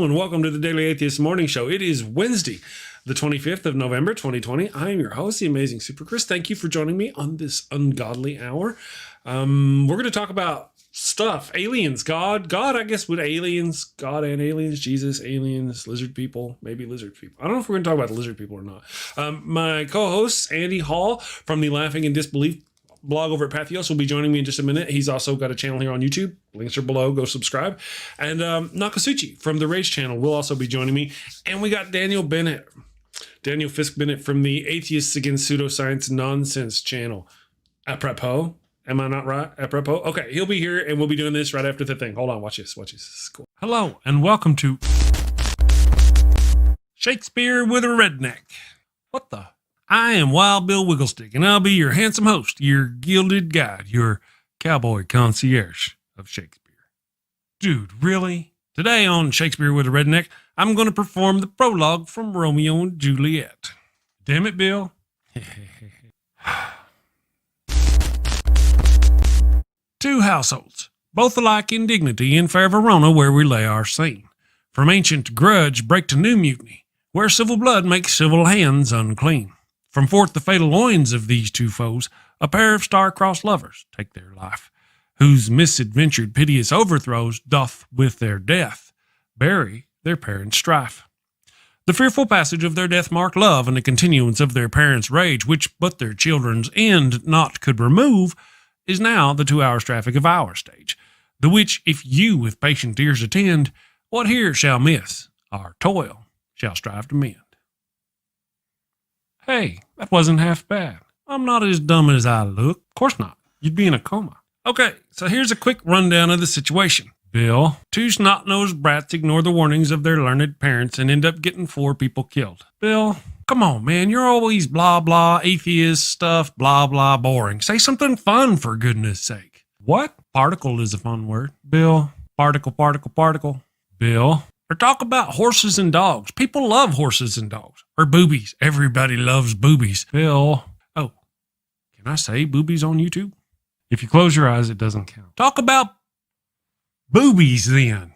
Hello and welcome to the Daily Atheist Morning Show. It is Wednesday, the 25th of November, 2020. I am your host, the amazing Super Chris. Thank you for joining me on this ungodly hour. We're going to talk about stuff, aliens, God, I guess with aliens, God and aliens, Jesus, aliens, lizard people, maybe lizard people. I don't know if we're going to talk about the lizard people or not. My co-host, Andy Hall from the Laughing in Disbelief blog over at Patheos will be joining me in just a minute. He's also got a channel here on YouTube. Links are below. Go subscribe. And Nokasuchi from the Rage channel will also be joining me. And we got Daniel Fisk Bennett from the Atheists Against Pseudoscience Nonsense channel. Apropos. Am I not right? Apropos. Okay, he'll be here and we'll be doing this right after the thing. Hold on, watch this. This is cool. Hello and welcome to Shakespeare with a Redneck. What the? I am Wild Bill Wigglestick, and I'll be your handsome host, your gilded guide, your cowboy concierge of Shakespeare. Dude, really? Today on Shakespeare with a Redneck, I'm going to perform the prologue from Romeo and Juliet. Damn it, Bill. Two households, both alike in dignity in fair Verona, where we lay our scene. From ancient grudge break to new mutiny, where civil blood makes civil hands unclean. From forth the fatal loins of these two foes, a pair of star-crossed lovers take their life, whose misadventured piteous overthrows doth with their death bury their parents' strife. The fearful passage of their death-marked love and the continuance of their parents' rage, which but their children's end not could remove, is now the 2 hours traffic of our stage, the which if you with patient ears attend, what here shall miss, our toil shall strive to mend. Hey, that wasn't half bad. I'm not as dumb as I look. Of course not. You'd be in a coma. Okay, so here's a quick rundown of the situation. Bill, two snot-nosed brats ignore the warnings of their learned parents and end up getting 4 people killed. Bill, come on, man. You're always blah, blah, atheist stuff, blah, blah, boring. Say something fun, for goodness sake. What? Particle is a fun word. Bill, particle. Bill. Or talk about horses and dogs. People love horses and dogs. Or boobies. Everybody loves boobies. Bill. Oh, can I say boobies on YouTube? If you close your eyes, it doesn't count. Talk about boobies then.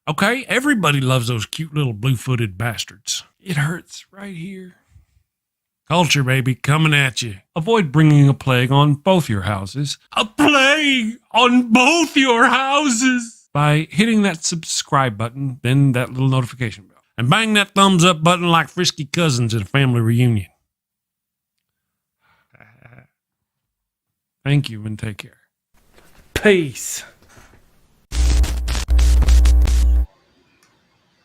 Okay, everybody loves those cute little blue-footed bastards. It hurts right here. Culture, baby, coming at you. Avoid bringing a plague on both your houses. A plague on both your houses! By hitting that subscribe button, then that little notification bell. And bang that thumbs up button like frisky cousins at a family reunion. Thank you and take care. Peace.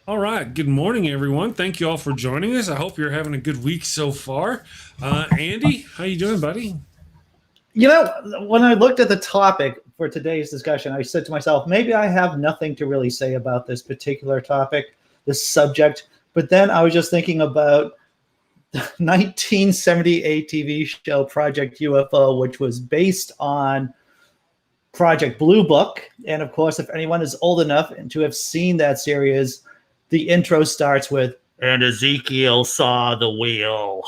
All right. Good morning, everyone. Thank you all for joining us. I hope you're having a good week so far. Andy, how you doing, buddy? You know, when I looked at the topic for today's discussion, I said to myself, maybe I have nothing to really say about this particular topic, this subject. But then I was just thinking about the 1978 TV show Project UFO, which was based on Project Blue Book. And of course, if anyone is old enough to have seen that series, the intro starts with, "And Ezekiel saw the wheel."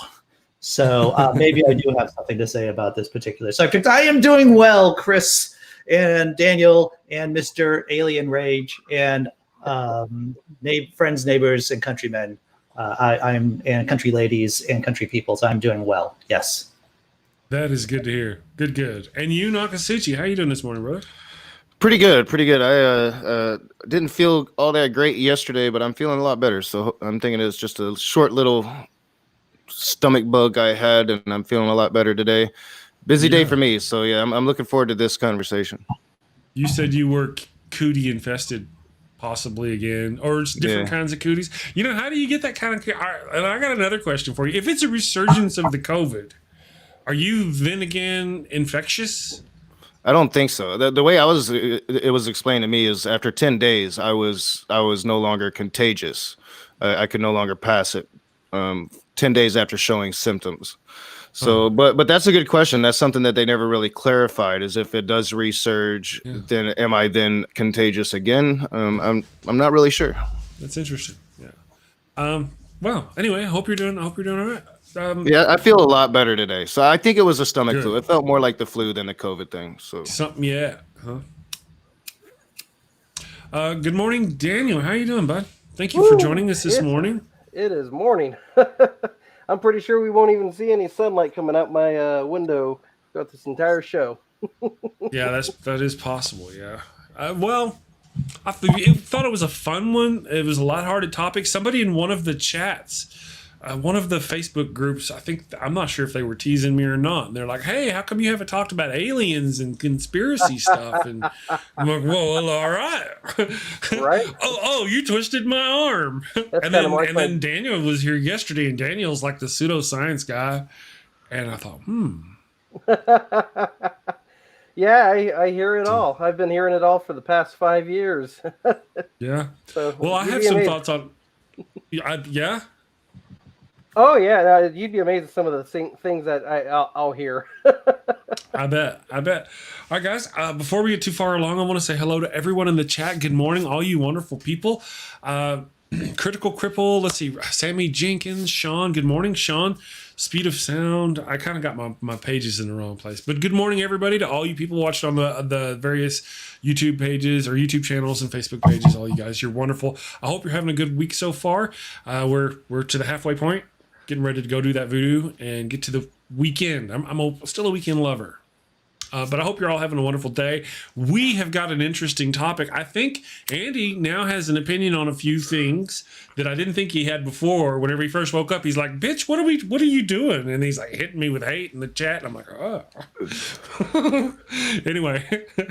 So maybe I do have something to say about this particular subject. I am doing well, Chris and Daniel and Mr. Alien Rage and friends, neighbors, and countrymen. And country ladies and country people. So I'm doing well. Yes. That is good to hear. Good. And you, Nokasuchi, how you doing this morning, brother? Pretty good. I didn't feel all that great yesterday, but I'm feeling a lot better. So I'm thinking it's just a short little stomach bug I had, and I'm feeling a lot better today. Busy day for me, so yeah, I'm looking forward to this conversation. You said you were cootie infested, possibly again, or it's different kinds of cooties. You know, how do you get that kind of? And I got another question for you. If it's a resurgence of the COVID, are you then again infectious? I don't think so. The way it was explained to me is after 10 days, I was no longer contagious. I could no longer pass it. 10 days after showing symptoms. So, but that's a good question. That's something that they never really clarified, is if it does resurge, then am I then contagious again? I'm not really sure. That's interesting. Yeah. Well, anyway, I hope you're doing all right. Yeah, I feel a lot better today. So I think it was a stomach flu. It felt more like the flu than the COVID thing. So something, huh? Good morning, Daniel. How you doing, bud? Thank you for joining us this morning. It is morning. I'm pretty sure we won't even see any sunlight coming out my window throughout this entire show. Yeah, that is possible. Yeah. Well, I thought it was a fun one. It was a lighthearted topic. Somebody in one of the chats, one of the Facebook groups, I'm not sure if they were teasing me or not. And they're like, "Hey, how come you haven't talked about aliens and conspiracy stuff?" And I'm like, "Well, all right, Right? oh, you twisted my arm." And then Daniel was here yesterday, and Daniel's like the pseudoscience guy, and I thought, Yeah, I hear it all. I've been hearing it all for the past 5 years. Yeah. So Well, I have some thoughts on. Yeah. Oh yeah, you'd be amazed at some of the things that I'll hear. I bet. All right, guys. Before we get too far along, I want to say hello to everyone in the chat. Good morning, all you wonderful people. Critical Cripple. Let's see. Sammy Jenkins. Sean. Good morning, Sean. Speed of Sound. I kind of got my pages in the wrong place. But good morning, everybody, to all you people watching on the various YouTube pages or YouTube channels and Facebook pages. All you guys, you're wonderful. I hope you're having a good week so far. We're to the halfway point. Getting ready to go do that voodoo and get to the weekend. I'm still a weekend lover. But I hope you're all having a wonderful day. We have got an interesting topic. I think Andy now has an opinion on a few things that I didn't think he had before. Whenever he first woke up, he's like, "Bitch, what are you doing?" And he's like hitting me with hate in the chat. And I'm like, "Oh." Anyway,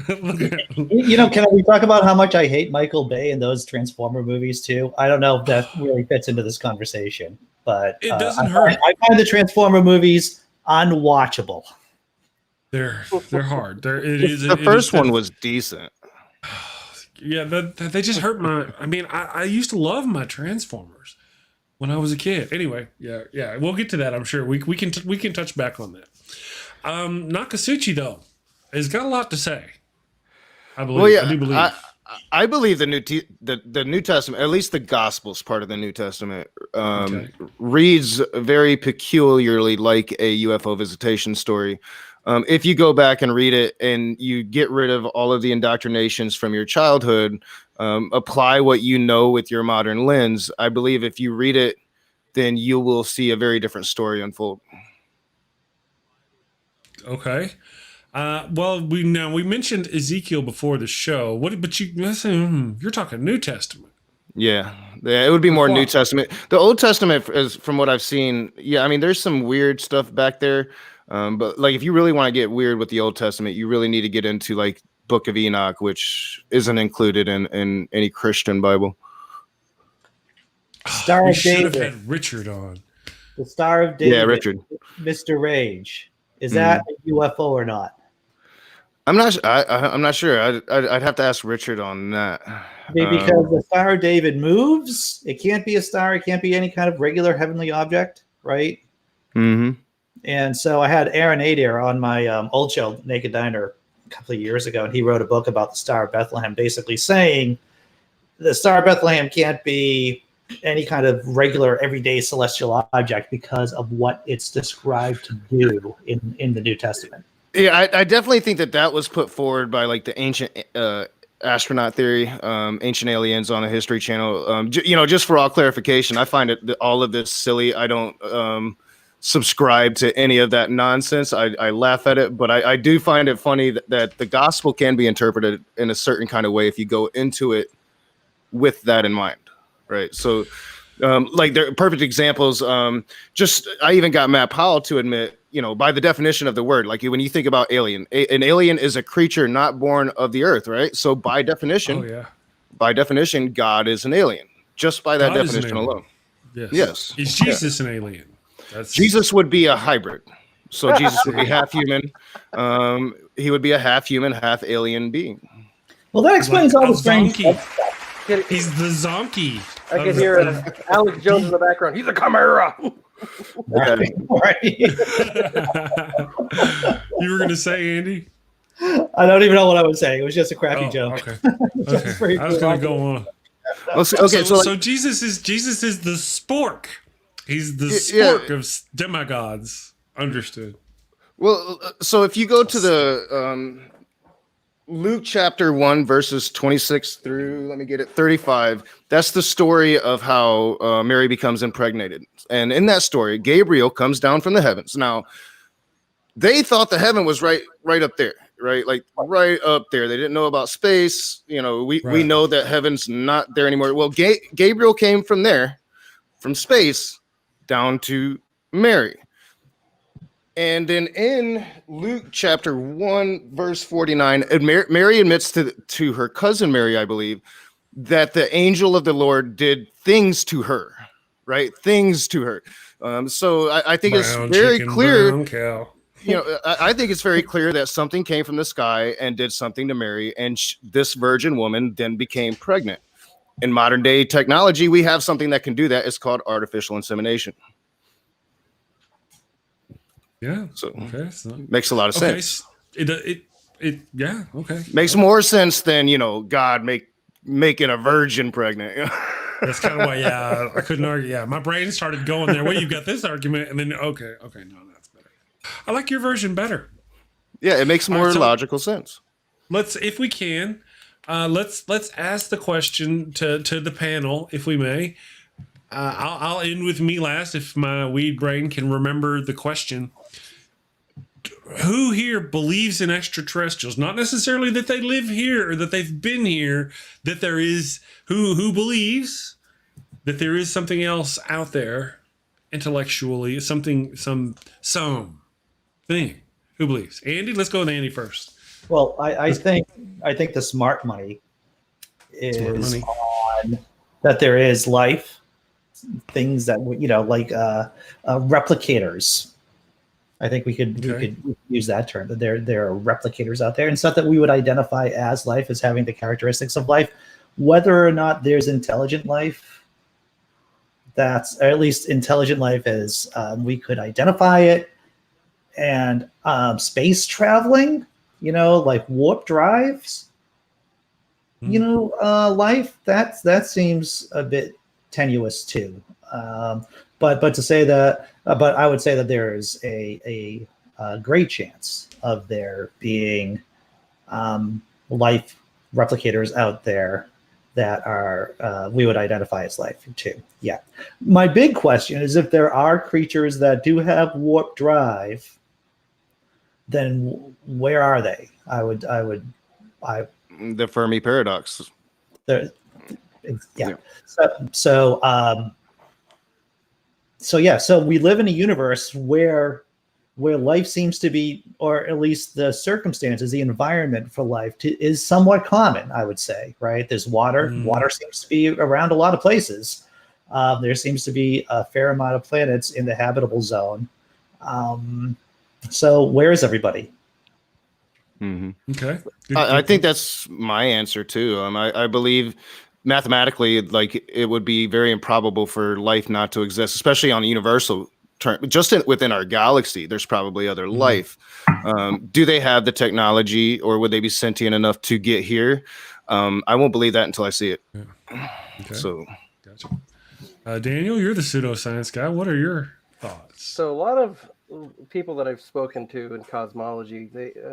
Can we talk about how much I hate Michael Bay and those Transformer movies too? I don't know if that really fits into this conversation, but it doesn't hurt. I find the Transformer movies unwatchable. They're hard. The first one was decent. Yeah, they just hurt my. I mean, I used to love my Transformers when I was a kid. Anyway, yeah, we'll get to that. I'm sure we can touch back on that. Nokasuchi though has got a lot to say. I believe. Well, yeah, I do believe. I believe the New Testament, at least the Gospels part of the New Testament, reads very peculiarly like a UFO visitation story. If you go back and read it and you get rid of all of the indoctrinations from your childhood, apply what you know with your modern lens, I believe if you read it, then you will see a very different story unfold. Okay. Well, we mentioned Ezekiel before the show. But you're talking New Testament. Yeah, it would be more New Testament. The Old Testament, is from what I've seen. Yeah, I mean, there's some weird stuff back there. But like, if you really want to get weird with the Old Testament, you really need to get into like Book of Enoch, which isn't included in any Christian Bible. Star of should David. have had Richard on. The Star of David. Yeah, Richard. Mr. Rage. Is that a UFO or not? I'm not. I'm not sure. I'd have to ask Richard on that. Because the Star of David moves. It can't be a star. It can't be any kind of regular heavenly object, right? Mm-hmm. And so I had Aaron Adair on my old show, Naked Diner, a couple of years ago, and he wrote a book about the Star of Bethlehem, basically saying the Star of Bethlehem can't be any kind of regular, everyday celestial object because of what it's described to do in the New Testament. Yeah, I definitely think that was put forward by like the ancient astronaut theory, ancient aliens on a History Channel. Just for all clarification, I find all of this silly. I don't subscribe to any of that nonsense. I laugh at it, but I do find it funny that the gospel can be interpreted in a certain kind of way if you go into it with that in mind, right? So, like, they're perfect examples. I even got Matt Powell to admit, by the definition of the word, like when you think about alien, an alien is a creature not born of the earth, right? So by definition, God is an alien, just by that definition alone. Yes. Is Jesus an alien? Jesus would be a hybrid. So Jesus would be half human. He would be a half human, half alien being. Well, that explains all the strange stuff. He's the zonkey. I can hear Alex Jones in the background. He's a chimera. Right. You were going to say, Andy? I don't even know what I was saying. It was just a crappy joke. Okay. I was going to go on. So Jesus is the spork. He's the spork of demigods. Understood. Well, so if you go to the Luke chapter 1, verses 26 through, let me get it, 35. That's the story of how Mary becomes impregnated. And in that story, Gabriel comes down from the heavens. Now, they thought the heaven was right up there, right? Like right up there. They didn't know about space. You know, we know that heaven's not there anymore. Well, Gabriel came from there, from space, down to Mary. And then in Luke chapter 1, verse 49, Mary admits to her cousin Mary, I believe, that the angel of the Lord did things to her, right? Things to her. So I think it's very clear. You know, I think it's very clear that something came from the sky and did something to Mary, and this virgin woman then became pregnant. In modern day technology, we have something that can do that. It's called artificial insemination. Yeah. So makes a lot of sense. Yeah. Okay. Makes more sense than, you know, God making a virgin pregnant. That's kind of why. Yeah, I couldn't argue. Yeah, my brain started going there. Well, you've got this argument, and then okay, no, that's better. I like your version better. Yeah, it makes more logical sense. Let's, if we can, let's ask the question to the panel, if we may. I'll end with me last, if my weed brain can remember the question. Who here believes in extraterrestrials? Not necessarily that they live here or that they've been here. That there is who believes that there is something else out there, intellectually, some thing. Who believes? Andy, let's go with Andy first. Well, I think the smart money is on that there is life. Things that, you know, like replicators. I think we could use that term. That there are replicators out there and stuff that we would identify as life, as having the characteristics of life. Whether or not there's intelligent life, or at least intelligent life as we could identify it, and space traveling. You know, like warp drives. You know, life that seems a bit tenuous too, but to say that, but I would say that there is a great chance of there being life replicators out there that are we would identify as life too. Yeah, my big question is, if there are creatures that do have warp drive, then where are they? The Fermi paradox. Yeah. So we live in a universe where life seems to be, or at least the circumstances, the environment for life is somewhat common, I would say, right? There's water. Water seems to be around a lot of places. There seems to be a fair amount of planets in the habitable zone. So where is everybody? Mm-hmm. Okay. I think that's my answer too. I believe mathematically, like, it would be very improbable for life not to exist, especially on a universal term. Just within our galaxy, there's probably other life. Do they have the technology, or would they be sentient enough to get here? I won't believe that until I see it. Yeah. Okay. So, gotcha. Daniel, you're the pseudoscience guy. What are your thoughts? So a lot of people that I've spoken to in cosmology,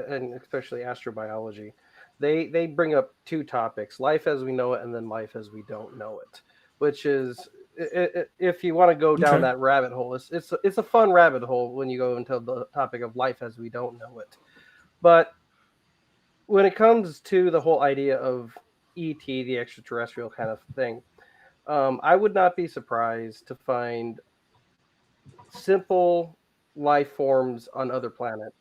and especially astrobiology, they bring up two topics: life as we know it, and then life as we don't know it. Which is, if you want to go down that rabbit hole, it's a fun rabbit hole when you go into the topic of life as we don't know it. But when it comes to the whole idea of ET, the extraterrestrial kind of thing, I would not be surprised to find simple life forms on other planets.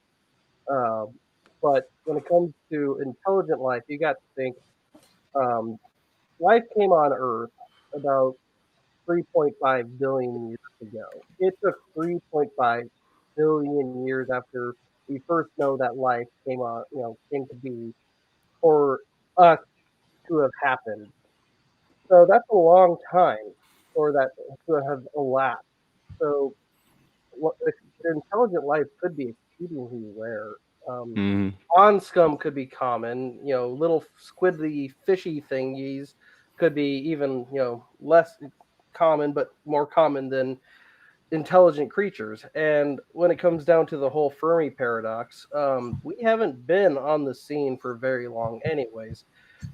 But when it comes to intelligent life, you got to think life came on Earth about 3.5 billion years ago. It took 3.5 billion years after we first know that life came to be, for us to have happened. So that's a long time for that to have elapsed. So intelligent life could be exceedingly rare. On scum could be common. Little squidly, fishy thingies could be even less common, but more common than intelligent creatures. And when it comes down to the whole Fermi paradox, we haven't been on the scene for very long anyways.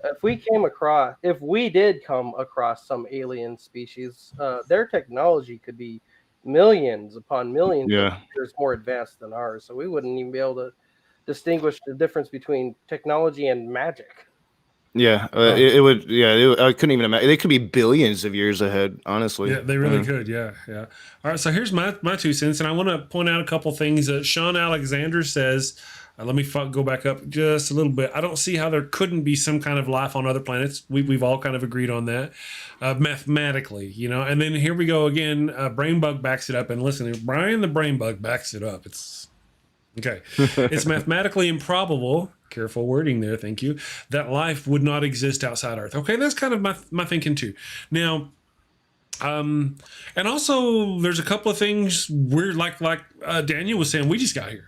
If we did come across some alien species, their technology could be millions upon millions of years more advanced than ours. So we wouldn't even be able to distinguish the difference between technology and magic. Yeah, it would. Yeah, I couldn't even imagine. They could be billions of years ahead. Honestly, Yeah, they really could. Yeah, yeah. All right, so here's my 2 cents, and I want to point out a couple things that Sean Alexander says. Let me go back up just a little bit. I don't see how there couldn't be some kind of life on other planets. We've all kind of agreed on that mathematically, you know. And then here we go again. Brainbug backs it up, and listen, Brian the Brainbug backs it up. It's okay. It's mathematically improbable. Careful wording there, thank you. That life would not exist outside Earth. Okay, that's kind of my thinking too. Now, and also there's a couple of things we're like Daniel was saying. We just got here.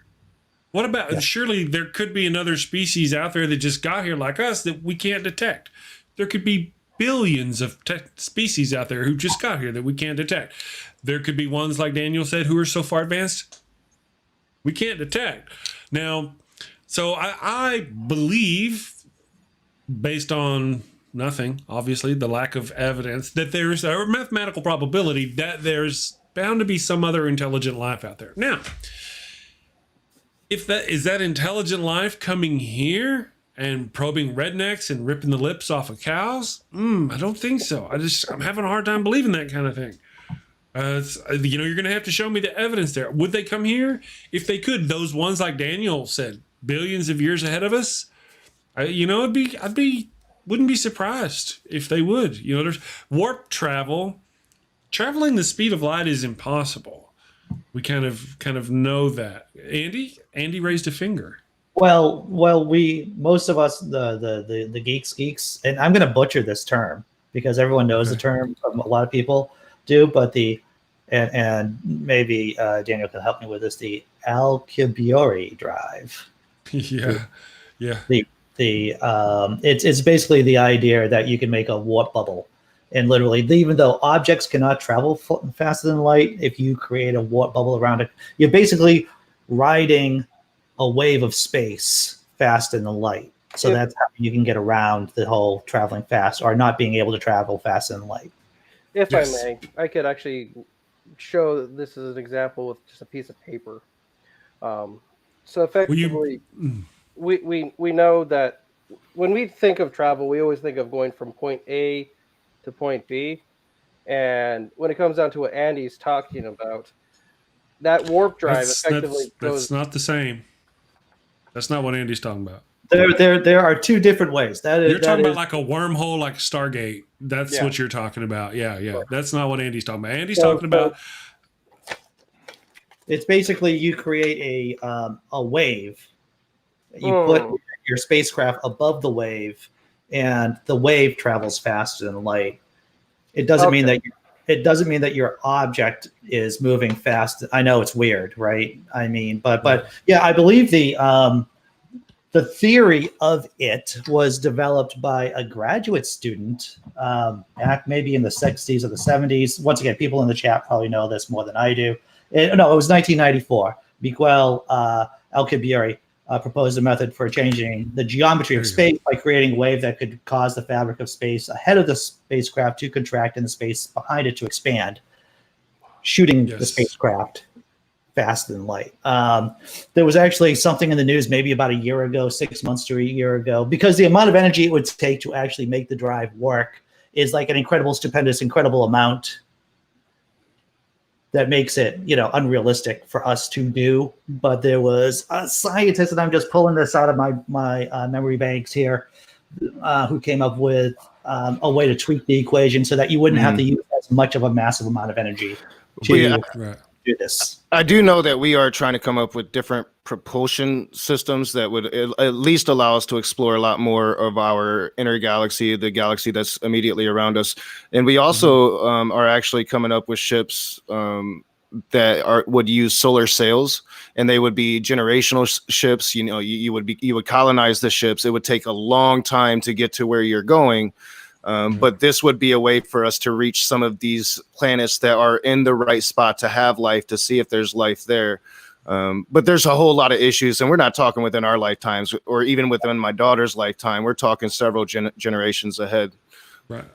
What about surely there could be another species out there that just got here like us that we can't detect. There could be billions of species out there who just got here that we can't detect. There could be ones like Daniel said who are so far advanced we can't detect. Now, so I believe, based on nothing, obviously, the lack of evidence, that there's a mathematical probability that there's bound to be some other intelligent life out there. Now, if that is that intelligent life coming here and probing rednecks and ripping the lips off of cows, I don't think so. I'm having a hard time believing that kind of thing. You're going to have to show me the evidence there. Would they come here? If they could, those ones like Daniel said, billions of years ahead of us, wouldn't be surprised if they would. You know, there's warp traveling the speed of light is impossible. We kind of know that. Andy raised a finger. Well, most of us, the geeks, and I'm going to butcher this term because everyone knows the term. A lot of people do, but and maybe Daniel can help me with this. The Alcubierre drive. Yeah. It's basically the idea that you can make a warp bubble, and literally, even though objects cannot travel faster than light, if you create a warp bubble around it, you're basically riding a wave of space faster than light. So that's how you can get around the whole traveling fast or not being able to travel faster than light. If I may, I could actually show this as an example with just a piece of paper. So effectively, we know that when we think of travel, we always think of going from point A to point B. And when it comes down to what Andy's talking about, that warp drive that's not the same. That's not what Andy's talking about. There are two different ways. You're talking about like a wormhole, like Stargate. That's what you're talking about. Yeah. That's not what Andy's talking about. Andy's talking about. It's basically you create a wave. You put your spacecraft above the wave, and the wave travels faster than light. It doesn't mean that your object is moving fast. I know it's weird, right? I mean, but yeah, I believe the theory of it was developed by a graduate student back maybe in the 60s or the 70s. Once again, people in the chat probably know this more than I do. It was 1994. Miguel Alcubierre proposed a method for changing the geometry of space by creating a wave that could cause the fabric of space ahead of the spacecraft to contract and the space behind it to expand, shooting the spacecraft faster than light. There was actually something in the news maybe about a year ago, 6 months to a year ago, because the amount of energy it would take to actually make the drive work is like an incredible amount that makes it, unrealistic for us to do. But there was a scientist, and I'm just pulling this out of my memory banks here, who came up with a way to tweak the equation so that you wouldn't have to use as much of a massive amount of energy to do this. I do know that we are trying to come up with different propulsion systems that would at least allow us to explore a lot more of our inner galaxy, the galaxy that's immediately around us. And we also are actually coming up with ships that would use solar sails, and they would be generational ships. You would colonize the ships. It would take a long time to get to where you're going. But this would be a way for us to reach some of these planets that are in the right spot to have life, to see if there's life there. But there's a whole lot of issues, and we're not talking within our lifetimes or even within my daughter's lifetime. We're talking several generations ahead. Right.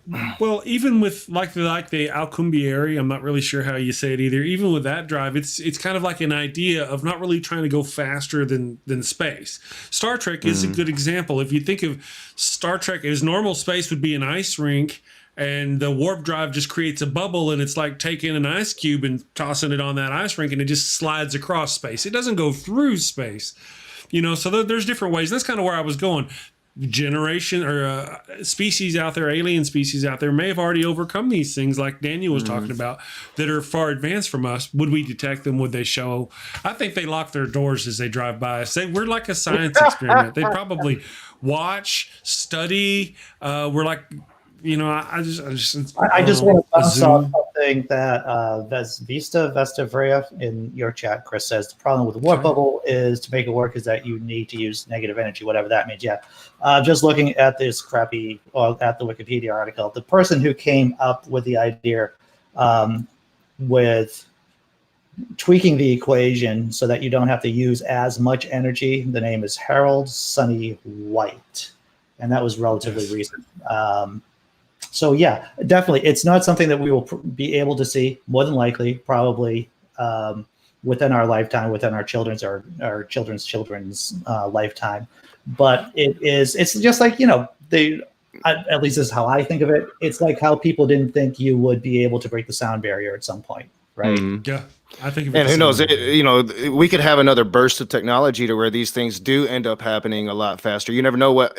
Well, even with like the Alcumbieri, I'm not really sure how you say it either. Even with that drive, it's kind of like an idea of not really trying to go faster than space. Star Trek is a good example. If you think of Star Trek as normal space would be an ice rink, and the warp drive just creates a bubble, and it's like taking an ice cube and tossing it on that ice rink, and it just slides across space. It doesn't go through space, So there's different ways. That's kind of where I was going. Generation or species out there, alien species out there, may have already overcome these things like Daniel was talking about that are far advanced from us. Would we detect them? Would they show? I think they lock their doors as they drive by us. We're like a science experiment. They probably watch, study. We're like, I just want to bounce off something that Vesta Freya in your chat, Chris, says the problem with the warp bubble is to make it work is that you need to use negative energy, whatever that means. Yeah. Just looking at this at the Wikipedia article, the person who came up with the idea with tweaking the equation so that you don't have to use as much energy, the name is Harold Sonny White, and that was relatively recent. So yeah, definitely, it's not something that we will be able to see, more than likely, probably within our lifetime, within our children's or our children's lifetime. But it's just like, at least this is how I think of it. It's like how people didn't think you would be able to break the sound barrier at some point, right? Yeah. I think, and who knows? We could have another burst of technology to where these things do end up happening a lot faster. You never know what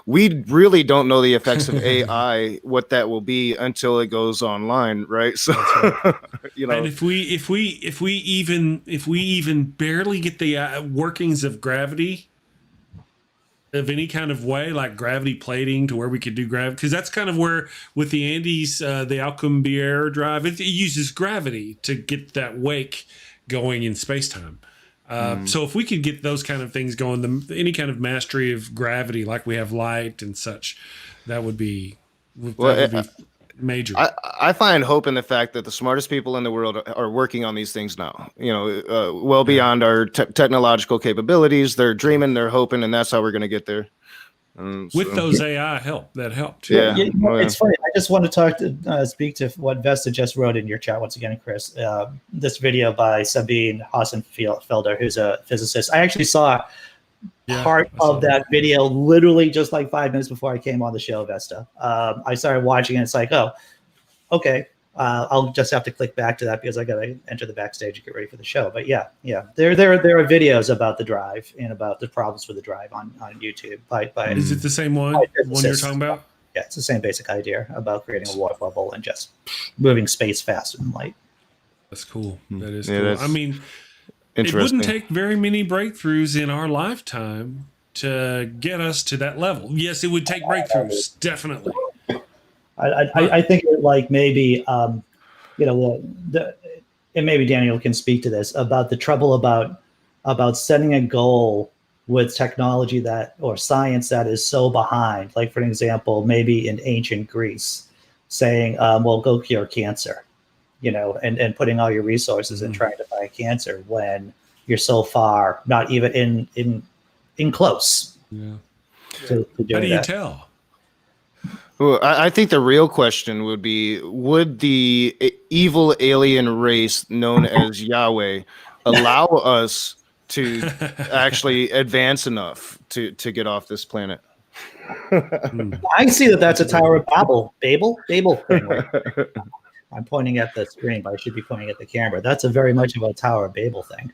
we really don't know the effects of AI, what that will be until it goes online, right? So, right. And if we even barely get the workings of gravity of any kind of way, like gravity plating to where we could do gravity, because that's kind of where with the Andes, the Alcumbier drive, it uses gravity to get that wake going in space-time. So if we could get those kind of things going, any kind of mastery of gravity, like we have light and such, that would be major. I find hope in the fact that the smartest people in the world are working on these things now, well beyond our technological capabilities. They're dreaming, they're hoping, and that's how we're going to get there. With those AI that helped. Yeah. It's funny. I just want to speak to what Vesta just wrote in your chat once again, Chris. This video by Sabine Hassenfelder, who's a physicist. I actually saw part of that video literally just like 5 minutes before I came on the show, Vesta. I started watching it. It's like, oh, okay. I'll just have to click back to that because I got to enter the backstage and get ready for the show. But yeah. There are videos about the drive and about the problems with the drive on YouTube. Is it the same one you're talking about? Yeah, it's the same basic idea about creating a water bubble and just moving space faster than light. That's cool. That is cool. I mean, it wouldn't take very many breakthroughs in our lifetime to get us to that level. Yes, it would take breakthroughs, definitely. I think maybe and maybe Daniel can speak to this about the trouble about setting a goal with technology or science that is so behind. Like, for example, maybe in ancient Greece, saying, well, go cure cancer, and putting all your resources in trying to fight cancer when you're so far, not even in close. Yeah. To How do you tell? Well, I think the real question would be, would the evil alien race known as Yahweh allow us to actually advance enough to get off this planet? I see that's a Tower of Babel thing. Right? I'm pointing at the screen, but I should be pointing at the camera. That's a very much of a Tower of Babel thing.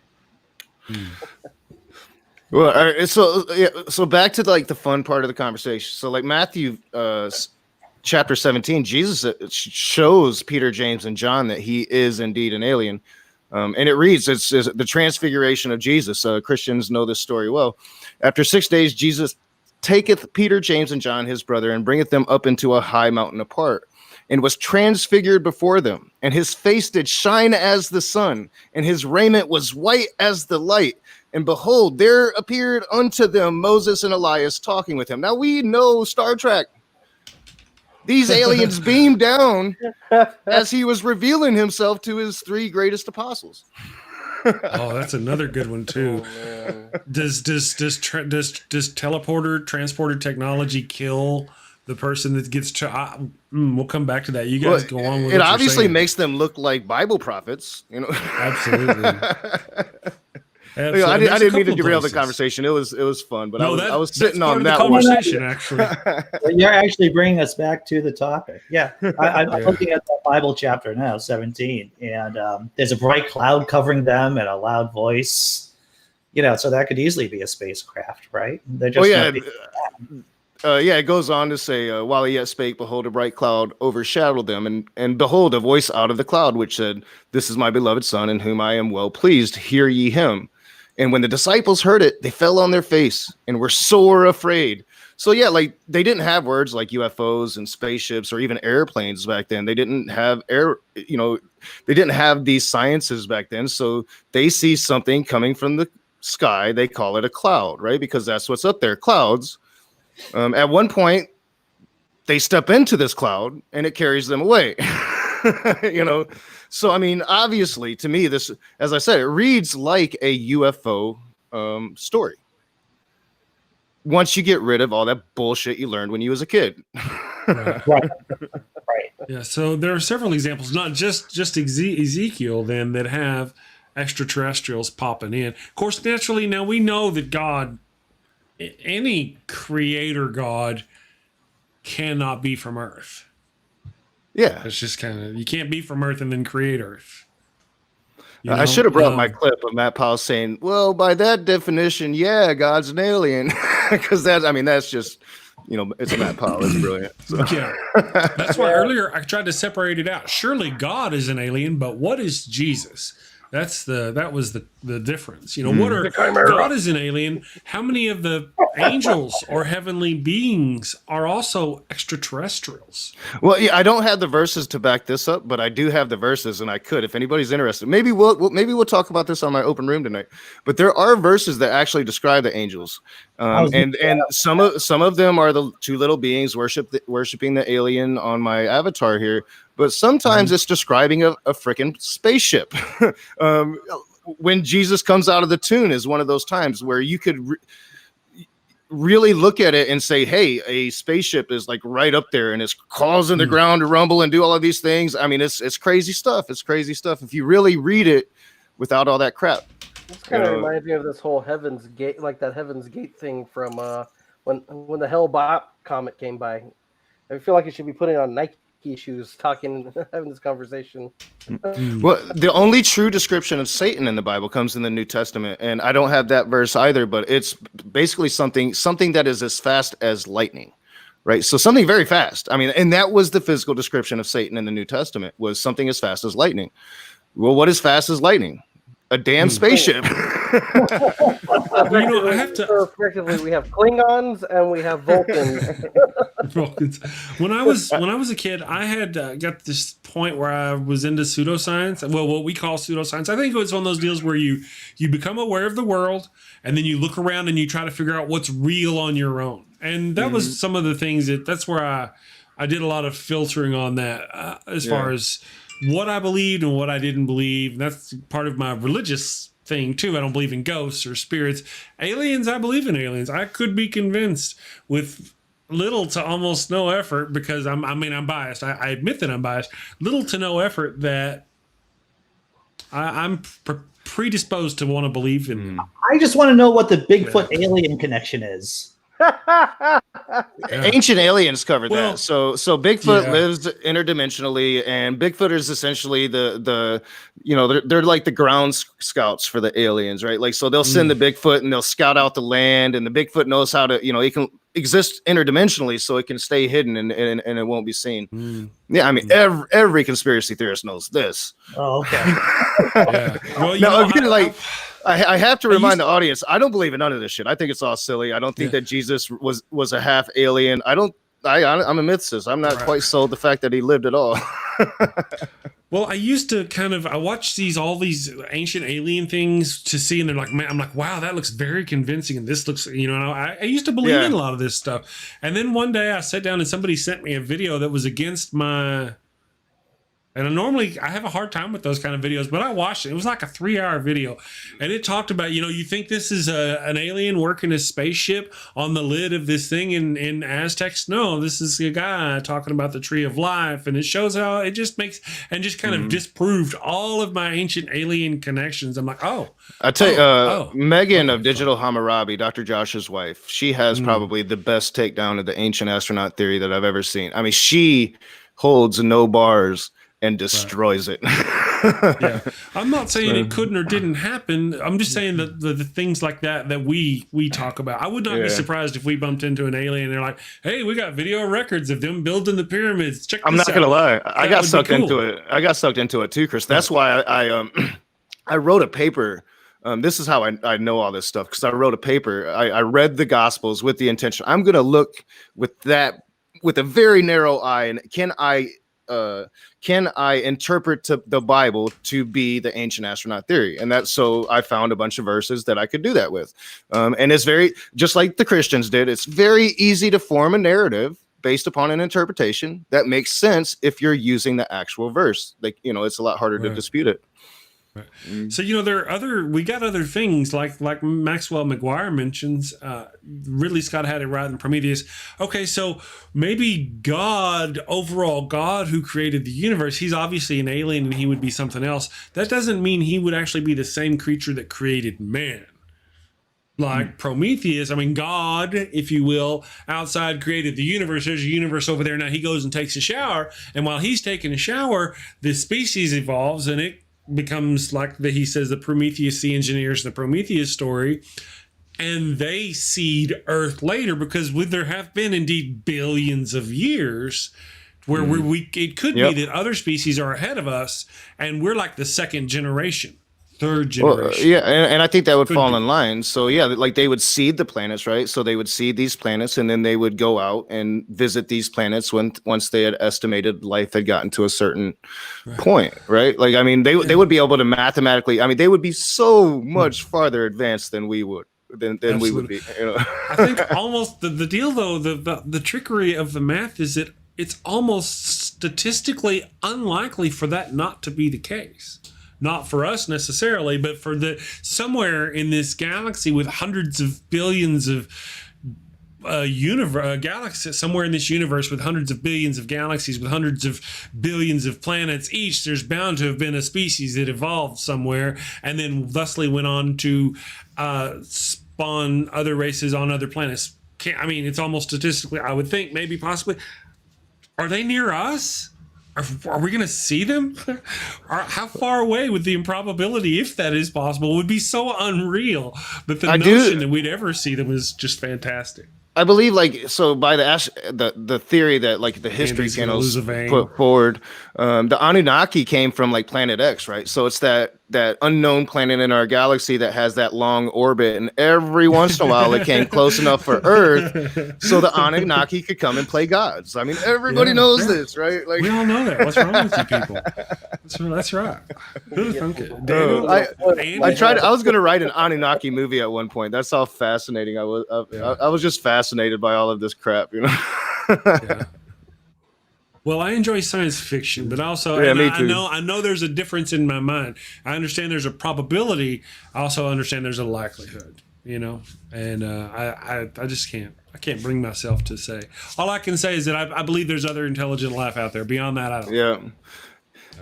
Well, all right, so back to the fun part of the conversation. So Matthew chapter 17, Jesus shows Peter, James, and John that he is indeed an alien. And it reads, it's the transfiguration of Jesus. Christians know this story well. After 6 days, Jesus taketh Peter, James, and John, his brother, and bringeth them up into a high mountain apart, and was transfigured before them. And his face did shine as the sun, and his raiment was white as the light. And behold, there appeared unto them Moses and Elias talking with him. Now we know Star Trek. These aliens beamed down as he was revealing himself to his 3 greatest apostles. Oh, that's another good one too. Does transporter technology kill the person that gets we'll come back to that. You guys go on with it. Obviously makes them look like Bible prophets, you know. Absolutely. I didn't mean to derail the conversation. It was fun, but I was sitting on that conversation. Actually, you're actually bringing us back to the topic. Yeah, I'm looking at the Bible chapter now, 17, and there's a bright cloud covering them and a loud voice. You know, so that could easily be a spacecraft, right? They're just it goes on to say, while he yet spake, behold, a bright cloud overshadowed them, and behold, a voice out of the cloud, which said, "This is my beloved Son, in whom I am well pleased. Hear ye him." And when the disciples heard it, they fell on their face and were sore afraid. So yeah, like they didn't have words like UFOs and spaceships or even airplanes back then. They didn't have they didn't have these sciences back then. So they see something coming from the sky. They call it a cloud, right? Because that's what's up there, clouds. At one point, they step into this cloud and it carries them away. You know, so I mean, obviously, to me, this, as I said, it reads like a UFO story. Once you get rid of all that bullshit you learned when you was a kid. Right. Yeah. So there are several examples, not just Ezekiel, then, that have extraterrestrials popping in. Of course, naturally, now we know that God, any creator God, cannot be from Earth. Yeah, it's just kind of, you can't be from Earth and then create Earth. You know? I should have brought my clip of Matt Powell saying, "Well, by that definition, yeah, God's an alien," because that's just, you know, it's Matt Powell. It's brilliant. So. Yeah, that's why earlier I tried to separate it out. Surely God is an alien, but what is Jesus? That was the difference. You know, God is an alien. How many of the angels or heavenly beings are also extraterrestrials? Well, yeah, I don't have the verses to back this up, but I do have the verses, and I could, if anybody's interested. Maybe we'll talk about this on my open room tonight. But there are verses that actually describe the angels, and some of them are the 2 little beings worshiping the alien on my avatar here. But sometimes it's describing a freaking spaceship. When Jesus comes out of the tomb is one of those times where you could really look at it and say, hey, a spaceship is like right up there and it's causing the ground to rumble and do all of these things. I mean, it's crazy stuff. It's crazy stuff if you really read it without all that crap. This kind of reminds me of this whole Heaven's Gate, like that Heaven's Gate thing from when the Hell-Bop comet came by. I feel like it should be putting on Nike shoes, having this conversation. Well, the only true description of Satan in the Bible comes in the New Testament, and I don't have that verse either, but it's basically something that is as fast as lightning, right? So something very fast. I mean, and that was the physical description of Satan in the New Testament, was something as fast as lightning. Well, what is fast as lightning? A damn spaceship. I have to. Effectively, we have Klingons and we have Vulcans. Vulcans. When I was a kid, I had got this point where I was into pseudoscience. Well, what we call pseudoscience. I think it was one of those deals where you become aware of the world, and then you look around and you try to figure out what's real on your own. And that was some of the things that's where I did a lot of filtering on that as far as what I believed and what I didn't believe. And that's part of my religious thing too. I don't believe in ghosts or spirits. Aliens, I believe in aliens. I could be convinced with little to almost no effort, because I'm biased. I admit that I'm biased. Little to no effort that I'm predisposed to want to believe in. I just want to know what the Bigfoot alien connection is. Ancient aliens covered that. So Bigfoot lives interdimensionally, and Bigfoot is essentially the they're like the ground scouts for the aliens, right? Like, so they'll send the Bigfoot and they'll scout out the land, and the Bigfoot knows how to, it can exist interdimensionally, so it can stay hidden and it won't be seen. Yeah, I mean, every conspiracy theorist knows this. Oh, okay. Well, I have to remind the audience, I don't believe in none of this shit. I think it's all silly. I don't think that Jesus was a half alien. I I'm a mythicist. I'm not quite sold the fact that he lived at all. Well, I used to I watch all these ancient alien things to see, and they're like, man, I'm like, wow, that looks very convincing, and this looks, I used to believe in a lot of this stuff, and then one day I sat down and somebody sent me a video that was against my. And normally I have a hard time with those kind of videos, but I watched it. It was like a 3-hour video. And it talked about, you think this is an alien working a spaceship on the lid of this thing in Aztecs? No, this is a guy talking about the tree of life. And it shows how it just makes, and just kind of disproved all of my ancient alien connections. I'm like, I tell you, Megan of Digital Hammurabi, Dr. Josh's wife, she has probably the best takedown of the ancient astronaut theory that I've ever seen. I mean, she holds no bars and destroys it. Yeah, I'm not saying it couldn't or didn't happen. I'm just saying that the things like that we talk about. I would not be surprised if we bumped into an alien and they're like, "Hey, we got video records of them building the pyramids. Check this out." I'm not gonna lie, I got sucked into it. I got sucked into it too, Chris. That's why I wrote a paper. This is how I know all this stuff, because I wrote a paper. I read the Gospels with the intention, I'm gonna look with a very narrow eye, and can I interpret the Bible to be the ancient astronaut theory? And so I found a bunch of verses that I could do that with. And it's very, just like the Christians did, it's very easy to form a narrative based upon an interpretation that makes sense if you're using the actual verse. Like, it's a lot harder to dispute it. So there are we got other things like Maxwell McGuire mentions. Ridley Scott had it right in Prometheus. Okay, so maybe God, overall God who created the universe, he's obviously an alien and he would be something else. That doesn't mean he would actually be the same creature that created man. Like Prometheus, I mean, God, if you will, outside created the universe. There's a universe over there. Now he goes and takes a shower, and while he's taking a shower, the species evolves, and it becomes like he says, the Prometheus, the engineers, the Prometheus story, and they seed Earth later, because there have been indeed billions of years where it could be that other species are ahead of us, and we're like the second generation. Third generation. Well, and I think that would fall in line. So like they would seed the planets, right? So they would seed these planets, and then they would go out and visit these planets once they had estimated life had gotten to a certain point, right? Like, I mean, they would be able to mathematically. I mean, they would be so much farther advanced than we would. Than we would be. I think almost the deal, though, the trickery of the math is that it's almost statistically unlikely for that not to be the case. Not for us necessarily, but for somewhere in this galaxy with hundreds of billions of galaxies, somewhere in this universe with hundreds of billions of galaxies with hundreds of billions of planets each, there's bound to have been a species that evolved somewhere and then thusly went on to spawn other races on other planets. It's almost statistically, I would think, maybe possibly. Are they near us? Are we going to see them? How far away would the improbability, if that is possible, would be so unreal that the notion that we'd ever see them is just fantastic. I believe, by the theory that the history channels put forward, the Anunnaki came from planet X, right? So it's that unknown planet in our galaxy that has that long orbit, and every once in a while it came close enough for Earth so the Anunnaki could come and play gods. I mean, everybody knows this, right? We all know that. What's wrong with you people? That's right. I was going to write an Anunnaki movie at one point. That's how fascinating I was. I was just fascinated by all of this crap, Well, I enjoy science fiction, but also me too. I know there's a difference in my mind. I understand there's a probability. I also understand there's a likelihood, and I just can't. I can't bring myself to say. All I can say is that I believe there's other intelligent life out there. Beyond that, I don't.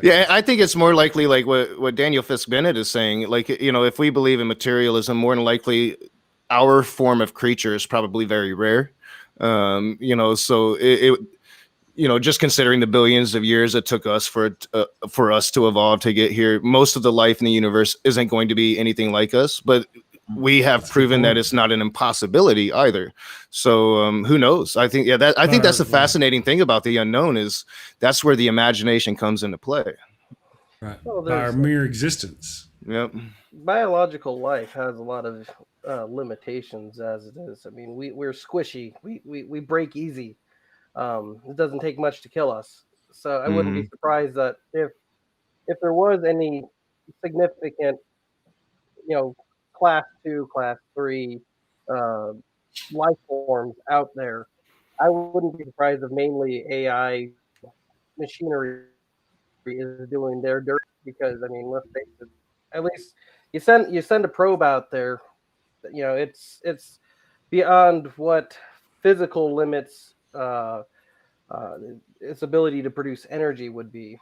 Yeah, I think it's more likely what Daniel Fisk Bennett is saying. If we believe in materialism, more than likely our form of creature is probably very rare. So it just considering the billions of years it took us for us to evolve to get here, most of the life in the universe isn't going to be anything like us, but we have proven that it's not an impossibility either. So who knows? I think that's the fascinating thing about the unknown, is that's where the imagination comes into play. Right. Well, our mere existence. Yep. Biological life has a lot of limitations as it is. I mean, we're squishy. We break easy. It doesn't take much to kill us. So I wouldn't be surprised that if there was any significant, class 2, class 3 uh, life forms out there, I wouldn't be surprised if mainly AI machinery is doing their dirt, because I mean, let's face it, at least you send a probe out there, it's beyond what physical limits its ability to produce energy would be.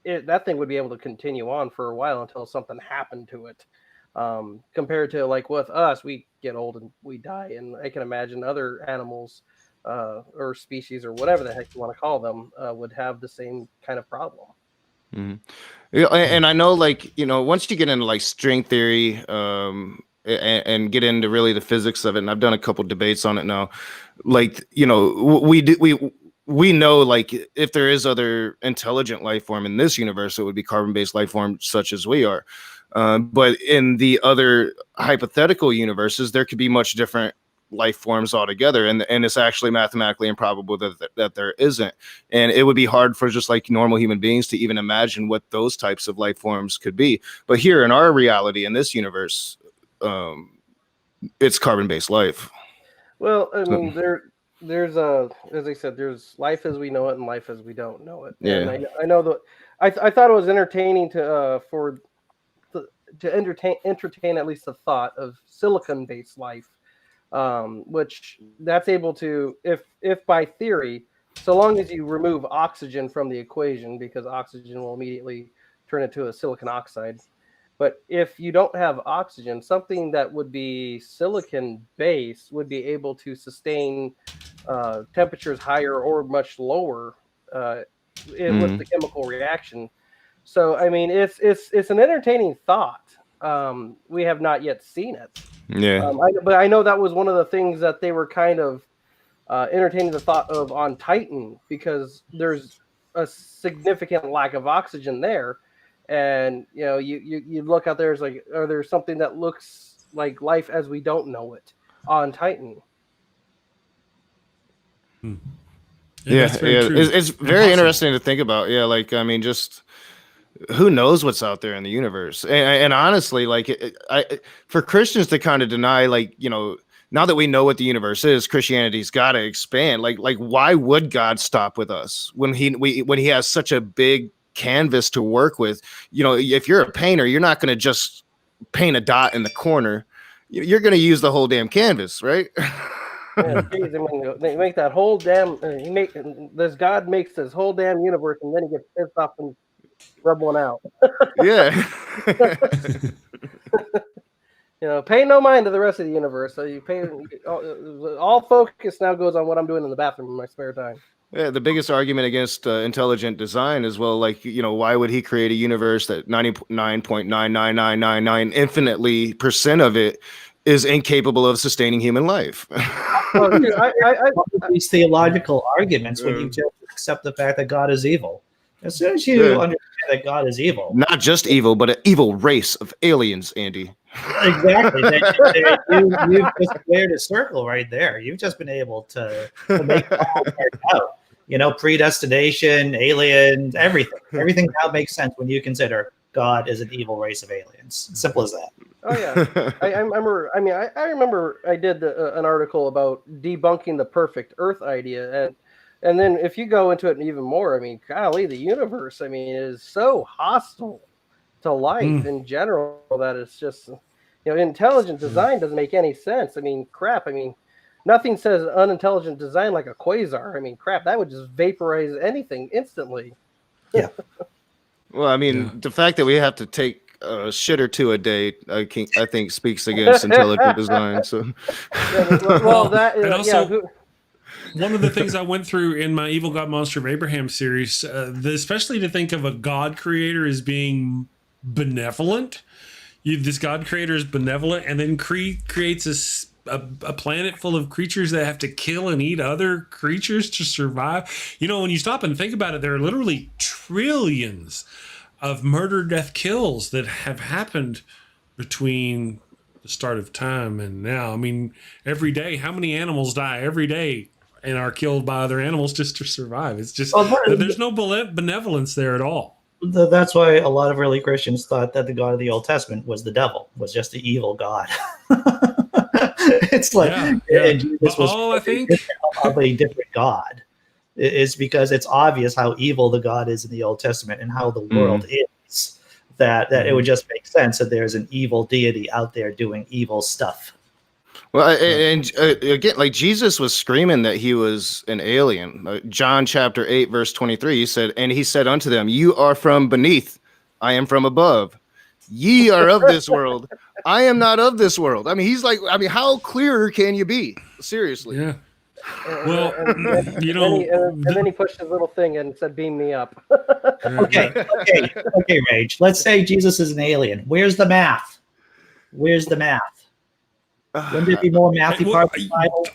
That thing would be able to continue on for a while until something happened to it. Compared to like with us, we get old and we die, and I can imagine other animals or species or whatever the heck you want to call them would have the same kind of problem. Yeah, and I know, like, once you get into like string theory, and get into really the physics of it, and I've done a couple debates on it now. Like, we know, like, if there is other intelligent life form in this universe, it would be carbon-based life form such as we are. But in the other hypothetical universes, there could be much different life forms altogether, and it's actually mathematically improbable that there isn't. And it would be hard for just like normal human beings to even imagine what those types of life forms could be. But here in our reality, in this universe, it's carbon-based life. Well, I mean, there's as I said, there's life as we know it and life as we don't know it. Yeah. And I know that I thought it was entertaining to entertain at least the thought of silicon-based life, which that's able to, if by theory, so long as you remove oxygen from the equation, because oxygen will immediately turn into a silicon oxide. But if you don't have oxygen, something that would be silicon-based would be able to sustain temperatures higher or much lower with the chemical reaction. So, I mean, it's an entertaining thought. We have not yet seen it. Yeah. But I know that was one of the things that they were kind of entertaining the thought of on Titan, because there's a significant lack of oxygen there. And you look out there, it's like, are there something that looks like life as we don't know it on Titan? Yeah, it's very interesting to think about. Yeah, like, I mean, just who knows what's out there in the universe? And honestly, like, for Christians to kind of deny, like, now that we know what the universe is, Christianity's got to expand. Like why would God stop with us when he has such a big canvas to work with? If you're a painter, you're not going to just paint a dot in the corner. You're going to use the whole damn canvas, right? Yeah, geez, I mean, they make that whole damn. This God makes this whole damn universe, and then he gets pissed off and rub one out. Yeah. Pay no mind to the rest of the universe. So you pay all focus now goes on what I'm doing in the bathroom in my spare time. Yeah, the biggest argument against intelligent design is, well, like, why would he create a universe that 99.99999 infinitely % of it is incapable of sustaining human life? Well, these theological arguments when you just accept the fact that God is evil. As soon as you understand that God is evil, not just evil, but an evil race of aliens, Andy. Exactly. You've just cleared a circle right there. You've just been able to make it all work out. Predestination, aliens, everything. Everything now makes sense when you consider God is an evil race of aliens. Simple as that. Oh yeah, I remember. I mean, I remember I did an article about debunking the perfect Earth idea, and then if you go into it even more, I mean, golly, the universe, I mean, is so hostile to life in general that it's just, intelligent design doesn't make any sense. I mean, crap. I mean, nothing says unintelligent design like a quasar. I mean, crap, that would just vaporize anything instantly. Yeah. Well, I mean, the fact that we have to take a shit or two a day, I think speaks against intelligent design. So, well, that is, and also, one of the things I went through in my Evil God Monster of Abraham series, especially to think of a God creator as being benevolent. This God creator is benevolent, and then creates a planet full of creatures that have to kill and eat other creatures to survive. When you stop and think about it, there are literally trillions of murder, death, kills that have happened between the start of time and now. I mean, every day, how many animals die every day? and are killed by other animals just to survive. It's just Well, there's no benevolence there at all. That's why a lot of early Christians thought that the God of the Old Testament was the devil, was just the evil God. It's like, Yeah. Jesus was I think of a different God. Is because it's obvious how evil the God is in the Old Testament and how the world is. That it would just make sense that there's an evil deity out there doing evil stuff. Well, and again, like Jesus was screaming that he was an alien. John chapter 8, verse 23, he said, and he said unto them, you are from beneath, I am from above. Ye are of this world. I am not of this world. I mean, he's like, how clearer can you be? Seriously. Yeah. Well, and then he pushed his little thing and said, beam me up. Okay, Rage. Let's say Jesus is an alien. Where's the math? Where's the math? Wouldn't there be more mathy parts of the Bible?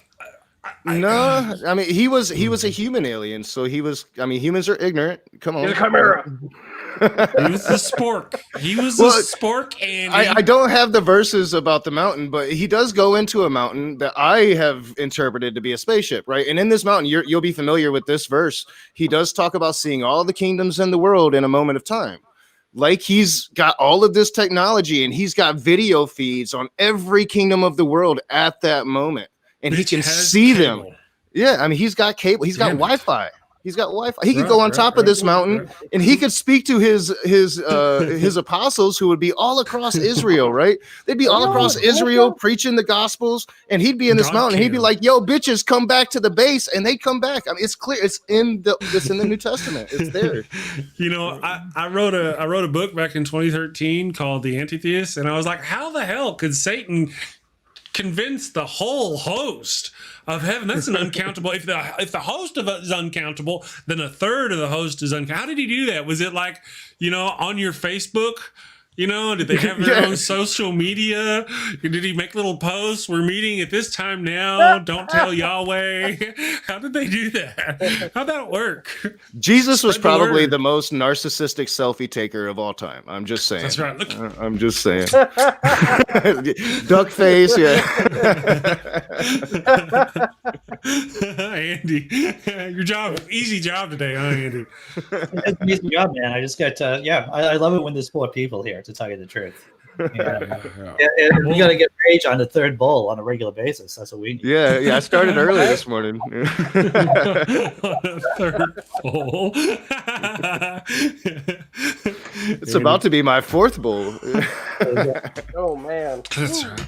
No, I mean he was a human alien, so he was. I mean, humans are ignorant. Come on, He's a chimera. He was the spork. He was the spork, and I don't have the verses about the mountain, but he does go into a mountain that I have interpreted to be a spaceship, right? And in this mountain, you'll be familiar with this verse. He does talk about seeing all the kingdoms in the world in a moment of time. Like he's got all of this technology and he's got video feeds on every kingdom of the world at that moment. And he can see them. Yeah, I mean, he's got cable. He's got Wi-Fi. He's got Wi-Fi. He could go on top of this mountain and he could speak to his apostles who would be all across Israel, right? They'd be all across Israel preaching the gospels, and he'd be in this mountain. He'd be like, "Yo, bitches, come back to the base," and they'd come back. I mean, it's clear. It's in the New Testament. It's there. I wrote a book back in 2013 called The Antitheist, and I was like, how the hell could Satan convince the whole host of heaven? That's an uncountable. If the host of it is uncountable, then a third of the host is uncountable. How did he do that? Was it like, on your Facebook? Did they have their own social media? Did he make little posts? We're meeting at this time now. Don't tell Yahweh. How did they do that? How'd that work? Jesus was probably the most narcissistic selfie taker of all time. I'm just saying. That's right. Look. I'm just saying. Duck face, yeah. Andy, your job, easy job today, huh, Andy? It's an easy job, man. I just got I love it when there's 4 people here, to tell you the truth. Yeah. We got to get Rage on the third bowl on a regular basis. That's what we need. Yeah. I started early this morning. Third bowl. It's about to be my 4th bowl. Oh man. That's right.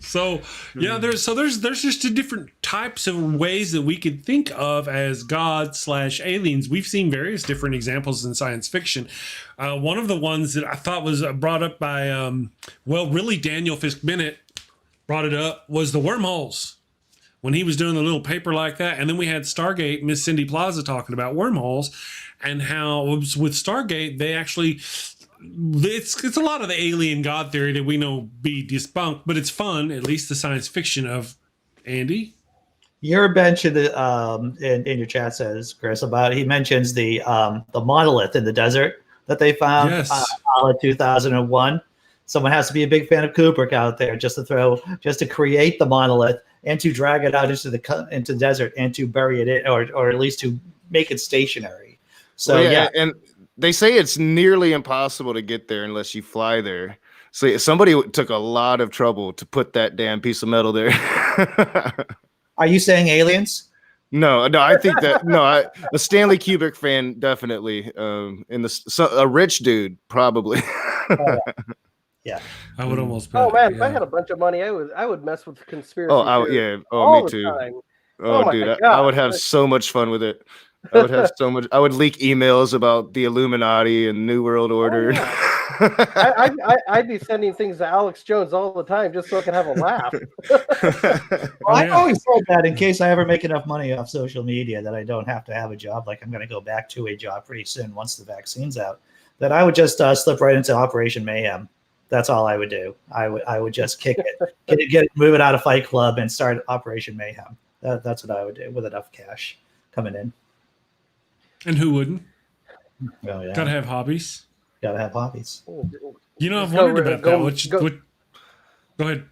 So there's just different types of ways that we could think of as God/aliens. We've seen various different examples in science fiction. One of the ones that I thought was brought up by Daniel Fisk Bennett brought it up was the wormholes. When he was doing the little paper like that, and then we had Stargate, Miss Cindy Plaza talking about wormholes and how with Stargate they actually. It's a lot of the alien God theory that we know be debunked, but it's fun, at least the science fiction of Andy. Your bench in your chat says, Chris, he mentions the monolith in the desert that they found. Yes. 2001. Someone has to be a big fan of Kubrick out there just to create the monolith and to drag it out into the desert and to bury it in, or at least to make it stationary. So and they say it's nearly impossible to get there unless you fly there. So somebody took a lot of trouble to put that damn piece of metal there. Are you saying aliens? No, I think that a Stanley Kubrick fan definitely. A rich dude probably. Yeah, I would almost. Oh man, if I had a bunch of money, I would mess with conspiracy. Me too. Time. Oh, dude, I would have so much fun with it. I would have so much. I would leak emails about the Illuminati and New World Order. Oh, yeah. I'd be sending things to Alex Jones all the time just so I can have a laugh. I always said that in case I ever make enough money off social media that I don't have to have a job. Like I'm going to go back to a job pretty soon once the vaccine's out. That I would just slip right into Operation Mayhem. That's all I would do. I would just kick it, move it out of Fight Club and start Operation Mayhem. That's what I would do with enough cash coming in. And who wouldn't? Oh, yeah. Gotta have hobbies. Gotta have hobbies. I've wondered about that. Go ahead.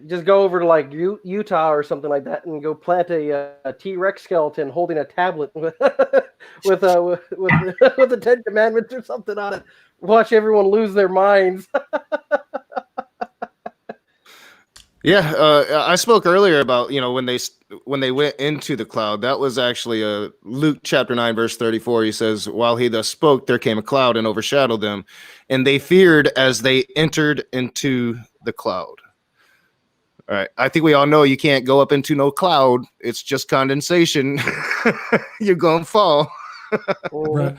just go over to like Utah or something like that and go plant a T-Rex skeleton holding a tablet with with the Ten Commandments or something on it. Watch everyone lose their minds. Yeah, I spoke earlier about when they went into the cloud. That was actually Luke chapter 9 verse 34. He says, "While he thus spoke, there came a cloud and overshadowed them, and they feared as they entered into the cloud." All right, I think we all know you can't go up into no cloud. It's just condensation. You're gonna fall. Right.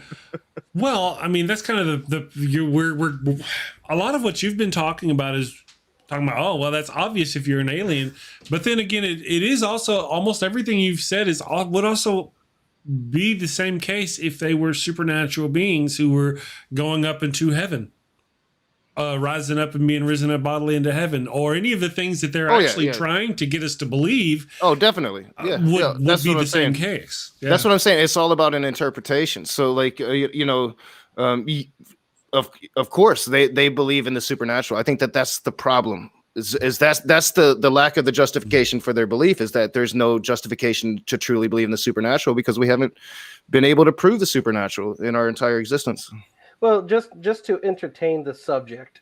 Well, I mean, that's kind of we're a lot of what you've been talking about is talking about, oh, well, that's obvious if you're an alien. But then again, it is also almost everything you've said would also be the same case if they were supernatural beings who were going up into heaven, rising up and being risen up bodily into heaven, or any of the things that they're trying to get us to believe. Oh, definitely. Yeah, would be the same case. Yeah. That's what I'm saying. It's all about an interpretation. So, like, of course, they believe in the supernatural. I think that's the problem. Is that's the lack of the justification for their belief, is that there's no justification to truly believe in the supernatural because we haven't been able to prove the supernatural in our entire existence. Well, just to entertain the subject,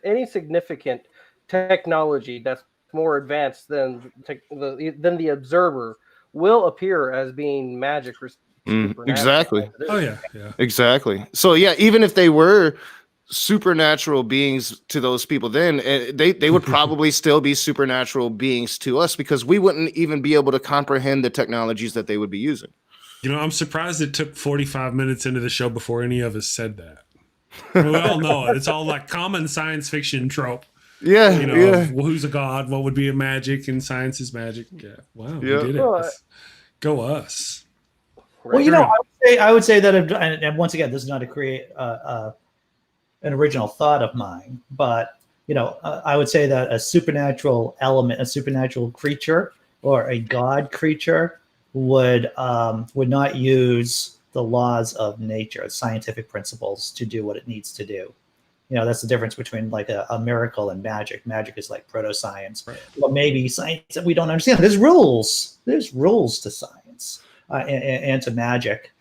any significant technology that's more advanced than the observer will appear as being magic or supernatural. Exactly. Oh yeah. Exactly. So yeah, even if they were supernatural beings to those people, then they would probably still be supernatural beings to us because we wouldn't even be able to comprehend the technologies that they would be using. I'm surprised it took 45 minutes into the show before any of us said that. We all know it. It's all like common science fiction trope. Yeah. Who's a god? What would be a magic? And science is magic. Yeah. Wow. Yeah. We did it. Go us. Well, I would say that, and once again, this is not to create an original thought of mine, but I would say that a supernatural element, a supernatural creature, or a god creature would not use the laws of nature, scientific principles, to do what it needs to do. That's the difference between like a miracle and magic. Magic is like proto-science, right. But maybe science that we don't understand. There's rules to science and to magic,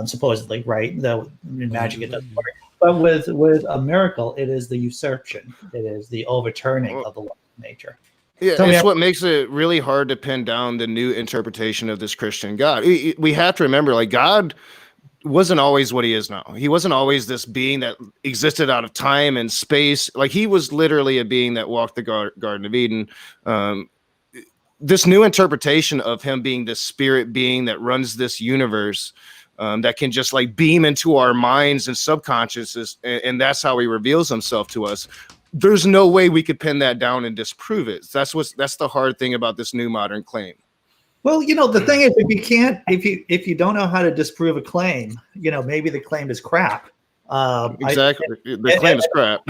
supposedly, right? Though in magic it doesn't work. But with a miracle, it is the usurpation. It is the overturning of the law of nature. Yeah, it's what makes it really hard to pin down the new interpretation of this Christian God. We have to remember, like, God wasn't always what he is now. He wasn't always this being that existed out of time and space. Like, he was literally a being that walked the Garden of Eden. This new interpretation of him being this spirit being that runs this universe, that can just like beam into our minds and subconsciouses, and that's how he reveals himself to us. There's no way we could pin that down and disprove it. That's the hard thing about this new modern claim. Well, the thing is, if you don't know how to disprove a claim, maybe the claim is crap. Exactly, the claim is crap.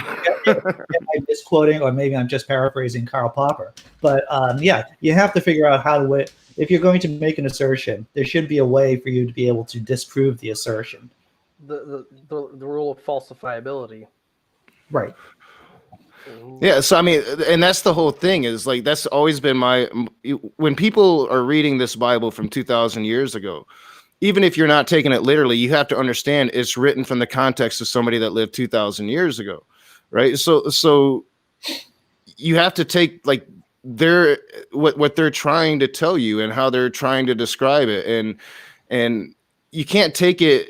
I'm misquoting, or maybe I'm just paraphrasing Karl Popper. But you have to figure out how to. If you're going to make an assertion, there should be a way for you to be able to disprove the assertion. The rule of falsifiability. Right. Yeah, so I mean, and that's the whole thing, is like, that's always been when people are reading this Bible from 2,000 years ago, even if you're not taking it literally, you have to understand it's written from the context of somebody that lived 2,000 years ago, right? So you have to take like what they're trying to tell you and how they're trying to describe it, and you can't take it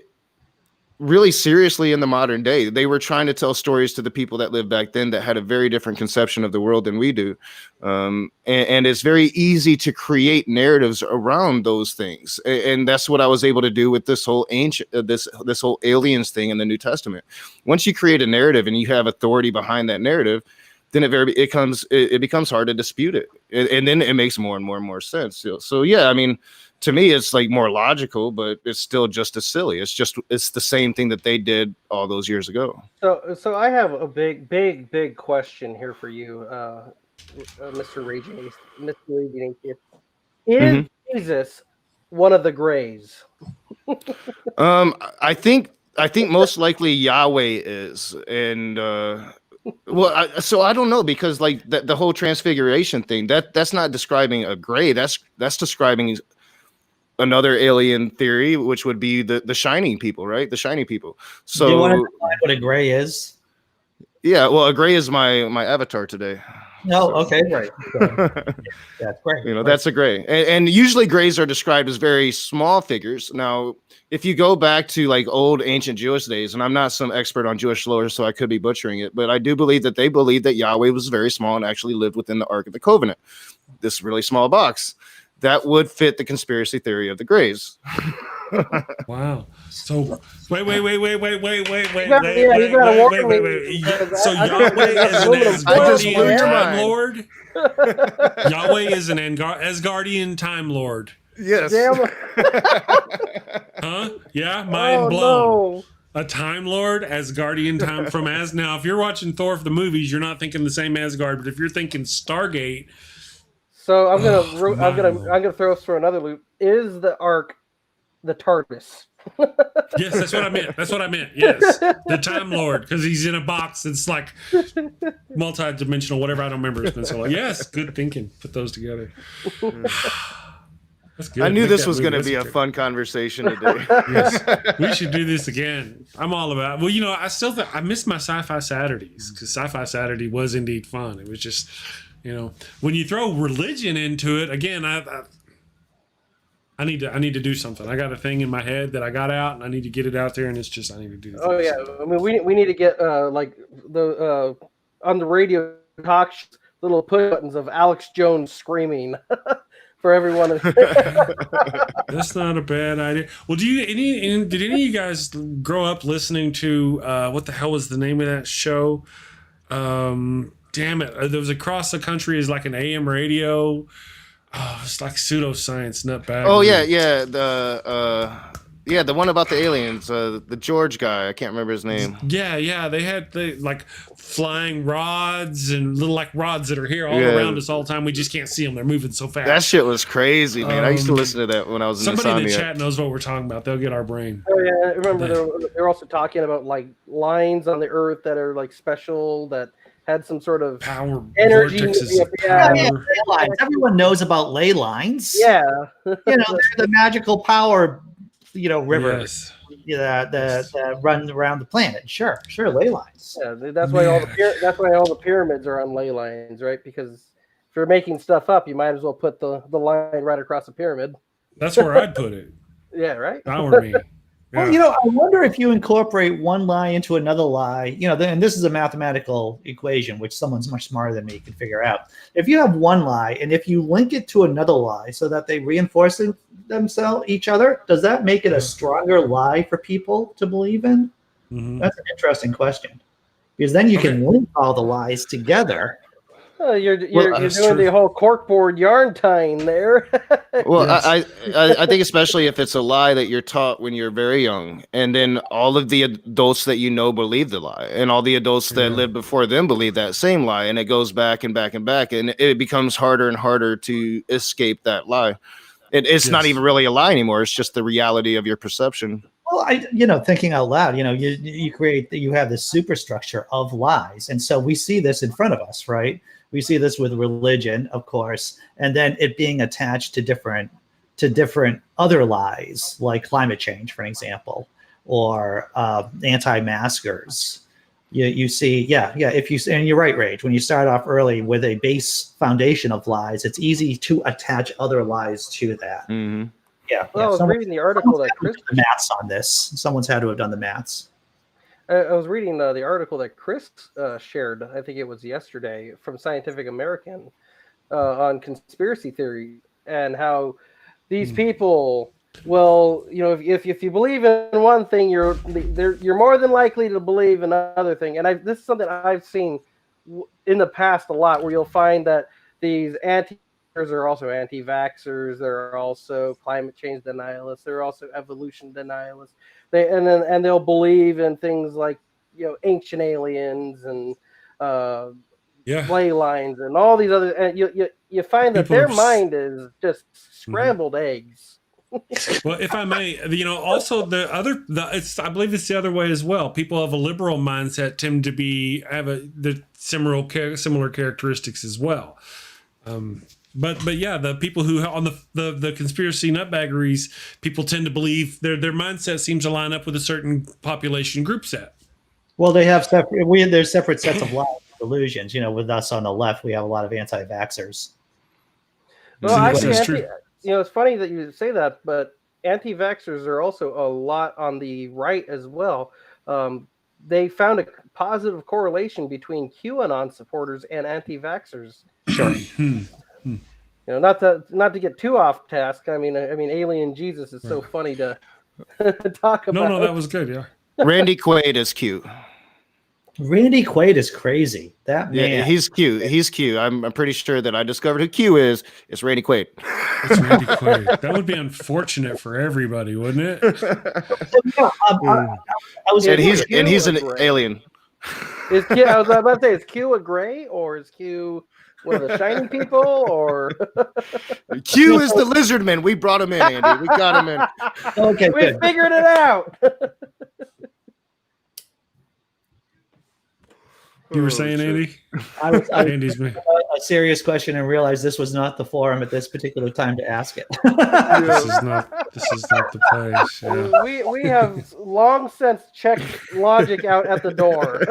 really seriously in the modern day. They were trying to tell stories to the people that lived back then that had a very different conception of the world than we do. And it's very easy to create narratives around those things. And that's what I was able to do with this whole this whole aliens thing in the New Testament. Once you create a narrative and you have authority behind that narrative, then it becomes hard to dispute it. And then it makes more and more sense. So yeah, I mean, to me, it's like more logical, but it's still just as silly. It's the same thing that they did all those years ago. So I have a big question here for you, Mr. Raging Atheist. Is Jesus one of the Greys? I think most likely Yahweh is, and Well, so I don't know, because like the whole transfiguration thing, that's not describing a gray. That's describing another alien theory, which would be the shining people, right? The shiny people. So Do you want to define what a gray is? yeah, well, a gray is my avatar today. No, So. okay, right. That's great. You know, that's a gray. And usually grays are described as very small figures. Now, if you go back to like old ancient Jewish days, and I'm not some expert on Jewish lore, so I could be butchering it, but I do believe that they believed that Yahweh was very small and actually lived within the Ark of the Covenant, this really small box. That would fit the conspiracy theory of the grays. Wow. So wait. You gotta warn me. So Yahweh is an Asgardian Time Lord. Yahweh is an Asgardian Time Lord. Yes. Damn. Huh? Yeah, mind blown. No. A Time Lord, Asgardian time from As. Now, if you're watching Thor for the movies, you're not thinking the same Asgard, but if you're thinking Stargate. So I'm gonna throw us for another loop. Is the Ark the TARDIS? Yes, that's what I meant. Yes, the Time Lord, because he's in a box that's like multi-dimensional, whatever. I don't remember. It's been so long. Yes, good thinking. Put those together. That's good. I knew this was going to be a fun conversation today. Yes, we should do this again. I'm all about. Well, you know, I still I miss my Sci-Fi Saturdays, because Sci-Fi Saturday was indeed fun. It was just, you know, when you throw religion into it again, I need to do something. I got a thing in my head that I got out, and I need to get it out there. And it's just I need to do. Oh yeah, I mean we need to get like the on the radio talk little push buttons of Alex Jones screaming for everyone. That's not a bad idea. Well, did any of you guys grow up listening to what the hell was the name of that show? Damn it, there was across the country is like an AM radio. Oh, it's like pseudoscience, nutbag. Oh yeah, the one about the aliens, the George guy. I can't remember his name. Yeah, they had like flying rods and little like rods that are here all around us all the time. We just can't see them; they're moving so fast. That shit was crazy, man. I used to listen to that when I was in somebody in the chat knows what we're talking about. They'll get our brain. Oh yeah, I remember they're also talking about like lines on the Earth that are like special that had some sort of power energy. Lines. Everyone knows about ley lines. Yeah, you know, they're the magical power, you know, river that run around the planet. Sure, ley lines. Yeah, that's why all the pyramids are on ley lines, right? Because if you're making stuff up, you might as well put the line right across the pyramid. That's where I'd put it. Yeah, right. Power me. Well, you know, I wonder if you incorporate one lie into another lie, you know, and this is a mathematical equation, which someone's much smarter than me can figure out. If you have one lie and if you link it to another lie so that they reinforce each other, does that make it a stronger lie for people to believe in? Mm-hmm. That's an interesting question, because then you can link all the lies together. You're doing the whole corkboard yarn tying there. Well, yes. I think especially if it's a lie that you're taught when you're very young, and then all of the adults that you know believe the lie, and all the adults that lived before them believe that same lie, and it goes back and back and back, and it becomes harder and harder to escape that lie. It's not even really a lie anymore. It's just the reality of your perception. Well, thinking out loud, you have this superstructure of lies, and so we see this in front of us, right? We see this with religion, of course, and then it being attached to different other lies, like climate change, for example, or anti-maskers. You see, and you're right, Rage. When you start off early with a base foundation of lies, it's easy to attach other lies to that. Mm-hmm. Yeah. Well, I was reading the article that Chris the maths on this. Someone's had to have done the maths. I was reading the article that Chris shared, I think it was yesterday, from Scientific American on conspiracy theory and how these people, well, if you believe in one thing, you're more than likely to believe another thing. And this is something I've seen in the past a lot, where you'll find that these anti-vaxxers are also anti-vaxxers. There are also climate change denialists. There are also evolution denialists. They'll believe in things like ancient aliens and ley lines and all these other. And you find that their mind is just scrambled eggs. Well, if I may, also I believe it's the other way as well. People of a liberal mindset tend to have the similar characteristics as well. But yeah, the people who on the conspiracy nutbaggeries, people tend to believe their mindset seems to line up with a certain population group set. Well, they have there's separate sets of lies and delusions. With us on the left, we have a lot of anti-vaxxers. Well, actually, That's true. it's funny that you say that, but anti-vaxxers are also a lot on the right as well. They found a positive correlation between QAnon supporters and anti-vaxxers. Sure. Not to get too off task. I mean, Alien Jesus is so funny to talk about. No, that was good. Yeah. Randy Quaid is cute. Randy Quaid is crazy. That man. Yeah, he's cute. He's cute. I'm pretty sure that I discovered who Q is. It's Randy Quaid. It's Randy Quaid. That would be unfortunate for everybody, wouldn't it? He's an alien. Is Q? I was about to say, is Q a gray or is Q one of the shiny people? Or Q is the lizard man. We brought him in, Andy. We got him in. Okay, we good. figured it out. You were saying, Andy? Andy's a serious question and realized this was not the forum at this particular time to ask it. This is not the place. Yeah. We have long since checked logic out at the door.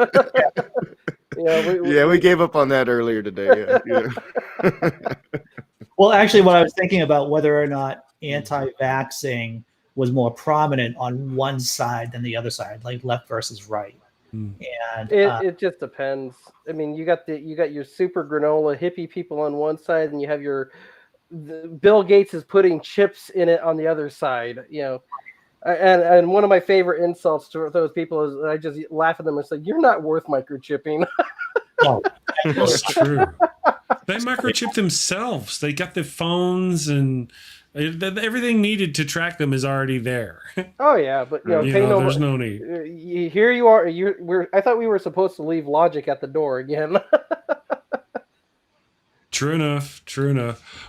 We gave up on that earlier today. Yeah. Well, actually, what I was thinking about whether or not anti-vaxxing was more prominent on one side than the other side, like left versus right. And it just depends. I mean, you got your super granola hippie people on one side, and you have Bill Gates is putting chips in it on the other side. And one of my favorite insults to those people is I just laugh at them and say, "You're not worth microchipping." No, that's true. They microchip themselves. They got the phones and everything needed to track them is already there. Oh yeah, but there's no need. Here you are. I thought we were supposed to leave logic at the door again. True enough.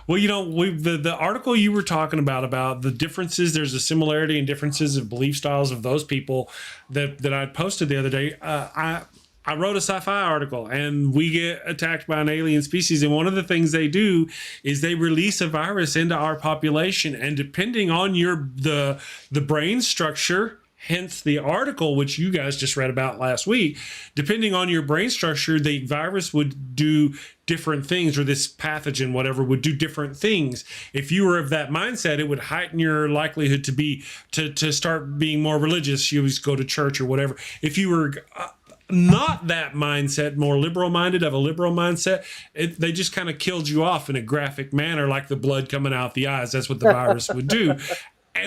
Well, the article you were talking about the differences, there's a similarity and differences of belief styles of those people that I posted the other day. I wrote a sci-fi article, and we get attacked by an alien species. And one of the things they do is they release a virus into our population. And depending on the brain structure, hence the article, which you guys just read about last week, depending on your brain structure, the virus would do different things, or this pathogen, whatever, would do different things. If you were of that mindset, it would heighten your likelihood to start being more religious. You always go to church or whatever. If you were not that mindset, more liberal minded, of a liberal mindset, they just kind of killed you off in a graphic manner, like the blood coming out the eyes. That's what the virus would do,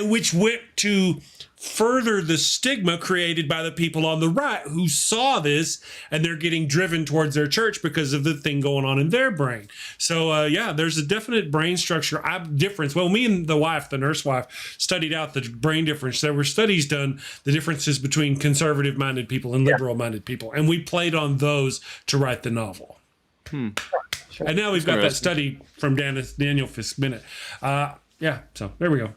which went to further the stigma created by the people on the right who saw this, and they're getting driven towards their church because of the thing going on in their brain. So there's a definite brain structure difference. Well, me and the nurse wife, studied out the brain difference. There were studies done, the differences between conservative minded people and liberal minded people, and we played on those to write the novel. Sure. And now we've got that study from Daniel Fisk Bennett. So there we go.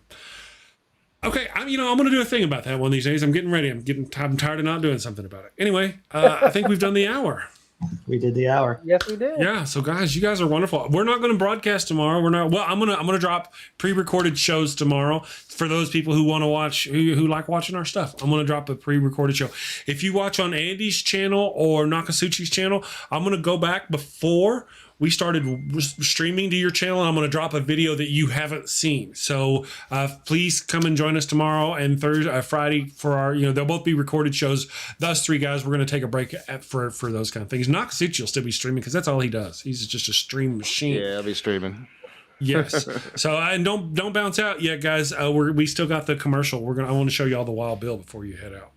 Okay, I'm going to do a thing about that one of these days. I'm getting ready. I'm tired of not doing something about it. Anyway, I think we've done the hour. We did the hour. Yes, we did. Yeah. So guys, you guys are wonderful. We're not going to broadcast tomorrow. I'm going to drop pre-recorded shows tomorrow for those people who want to watch, who like watching our stuff. I'm going to drop a pre-recorded show. If you watch on Andy's channel or Nokasuchi's channel, I'm going to go back before we started streaming to your channel, and I'm going to drop a video that you haven't seen. So please come and join us tomorrow and Friday for our, they'll both be recorded shows. Us three guys, we're going to take a break for those kind of things. Nokasuchi will still be streaming because that's all he does. He's just a stream machine. Yeah, I'll be streaming. Yes. So and don't bounce out yet, guys. We still got the commercial. I want to show you all the Wild Bill before you head out.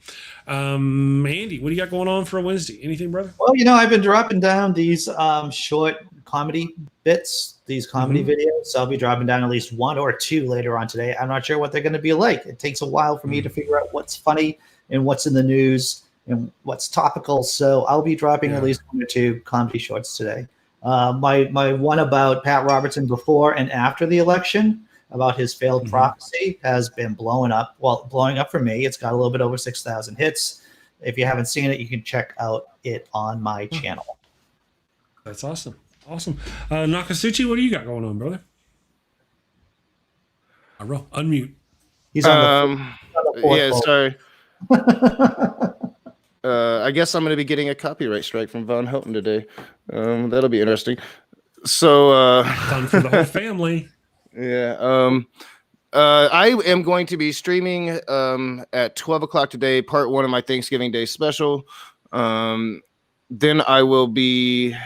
Andy, what do you got going on for a Wednesday? Anything, brother? Well, I've been dropping down these short comedy bits, these comedy videos. So I'll be dropping down at least one or two later on today. I'm not sure what they're going to be like. It takes a while for me to figure out what's funny and what's in the news and what's topical. So I'll be dropping at least one or two comedy shorts today. My one about Pat Robertson before and after the election, about his failed Mhm. prophecy has been blowing up. Well, blowing up for me. It's got a little bit over 6,000 hits. If you haven't seen it, you can check out it on my channel. That's awesome. Awesome. Nokasuchi, what do you got going on, brother? Unmute. He's on the fourth Yeah, boat. sorry. I guess I'm going to be getting a copyright strike from Von Helton today. That'll be interesting. So, Fun for the whole family. yeah. I am going to be streaming at 12 o'clock today, part 1 of my Thanksgiving Day special. Then I will be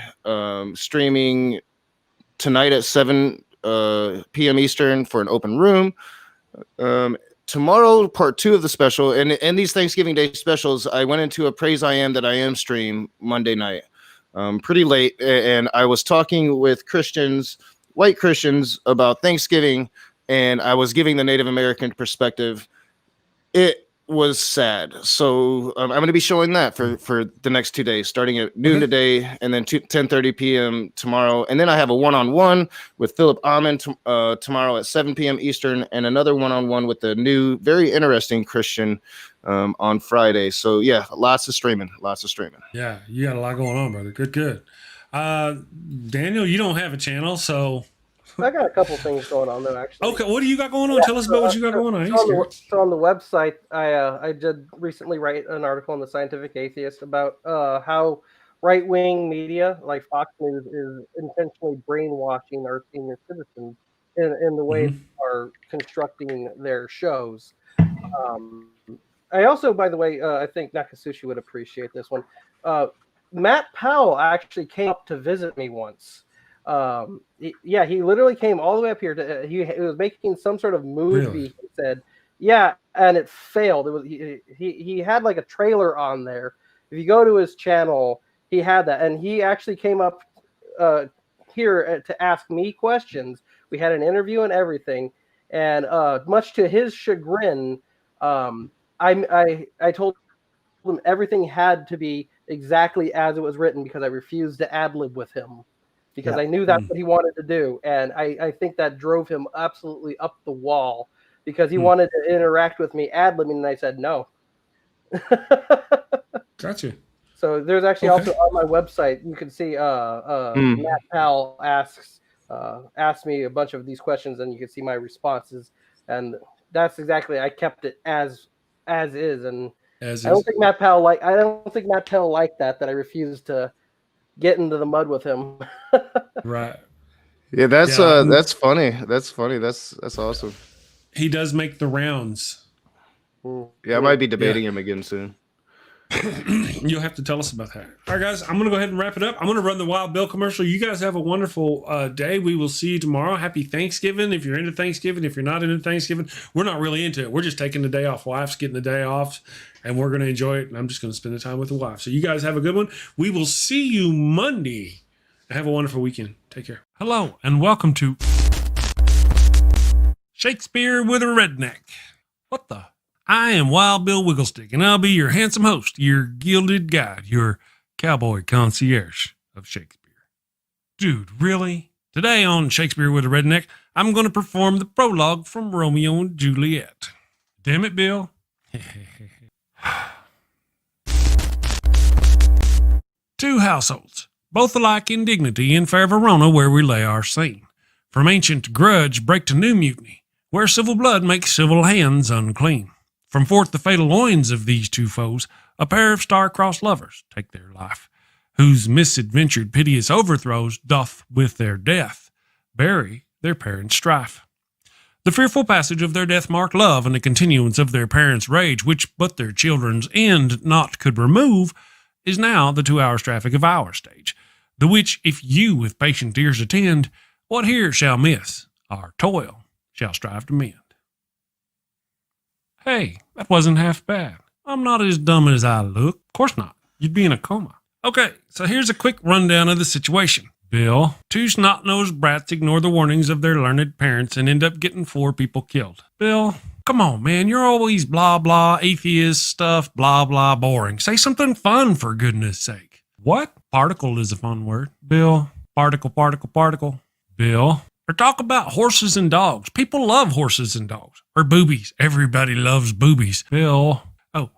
streaming tonight at 7 p.m. Eastern for an open room. Tomorrow, part 2 of the special, and these Thanksgiving Day specials, I went into a Praise I Am That I Am stream Monday night, pretty late, and I was talking with white Christians, about Thanksgiving, and I was giving the Native American perspective. It was sad. So I'm going to be showing that for the next 2 days, starting at noon today and then 10:30 p.m. tomorrow. And then I have a one-on-one with Philip Amon tomorrow at 7 p.m. Eastern, and another one-on-one with a new, very interesting Christian on Friday. So yeah, lots of streaming. Yeah, you got a lot going on, brother. Good. Daniel, you don't have a channel, so I got a couple things going on though, actually. okay. What do you got going on? Tell us about what you got going on. So on the website, I did recently write an article in the Scientific Atheist about how right-wing media like Fox News is intentionally brainwashing our senior citizens in the way they are constructing their shows. I also, by the way, I think Nokasuchi would appreciate this one. Matt Powell actually came up to visit me once. He literally came all the way up here. He was making some sort of movie. Really? He said, "Yeah," and it failed. It was he had like a trailer on there. If you go to his channel, he had that, and he actually came up here to ask me questions. We had an interview and everything, and much to his chagrin, I told him everything had to be exactly as it was written because I refused to ad-lib with him. Because I knew that's what he wanted to do. And I think that drove him absolutely up the wall because he wanted to interact with me ad-libbing, and I said no. Gotcha. So there's actually also on my website, you can see Matt Powell asks me a bunch of these questions, and you can see my responses. And that's exactly, I kept it as is. And I don't think Matt Powell liked that I refused to get into the mud with him. Right. Yeah, that's funny. That's funny. That's awesome. He does make the rounds. Yeah, I might be debating him again soon. You'll have to tell us about that. All right, guys, I'm going to go ahead and wrap it up. I'm going to run the Wild Bill commercial. You guys have a wonderful day. We will see you tomorrow. Happy Thanksgiving. If you're into Thanksgiving, if you're not into Thanksgiving, we're not really into it. We're just taking the day off. Wife's getting the day off, and we're going to enjoy it. And I'm just going to spend the time with the wife. So you guys have a good one. We will see you Monday. Have a wonderful weekend. Take care. Hello, and welcome to Shakespeare with a Redneck. What the? I am Wild Bill Wigglestick, and I'll be your handsome host, your gilded guide, your cowboy concierge of Shakespeare. Dude, really? Today on Shakespeare with a Redneck, I'm going to perform the prologue from Romeo and Juliet. Damn it, Bill. Two households, both alike in dignity in fair Verona, where we lay our scene. From ancient grudge break to new mutiny, where civil blood makes civil hands unclean. From forth the fatal loins of these two foes, a pair of star-crossed lovers take their life, whose misadventured piteous overthrows doth with their death bury their parents' strife. The fearful passage of their death-marked love and the continuance of their parents' rage, which but their children's end not could remove, is now the 2 hours traffic of our stage, the which if you with patient ears attend, what here shall miss, our toil shall strive to mend. Hey, that wasn't half bad. I'm not as dumb as I look. Of course not. You'd be in a coma. Okay, so here's a quick rundown of the situation. Bill, two snot-nosed brats ignore the warnings of their learned parents and end up getting 4 people killed. Bill, come on, man. You're always blah, blah, atheist stuff, blah, blah, boring. Say something fun, for goodness sake. What? Particle is a fun word. Bill, particle. Bill, Or talk about horses and dogs. People love horses and dogs. Or boobies. Everybody loves boobies. Bill. Oh,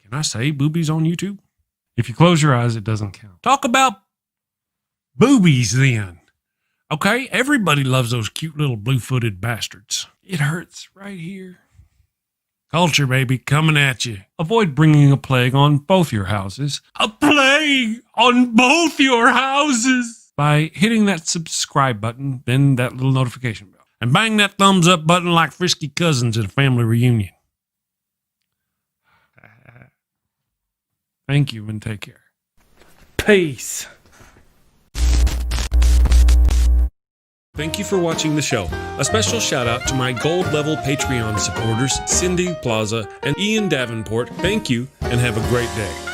can I say boobies on YouTube? If you close your eyes, it doesn't count. Talk about boobies then. Okay? Everybody loves those cute little blue-footed bastards. It hurts right here. Culture, baby, coming at you. Avoid bringing a plague on both your houses. A plague on both your houses! By hitting that subscribe button, then that little notification bell. And bang that thumbs up button like frisky cousins at a family reunion. Thank you and take care. Peace. Thank you for watching the show. A special shout out to my gold level Patreon supporters, Cindy Plaza and Ian Davenport. Thank you and have a great day.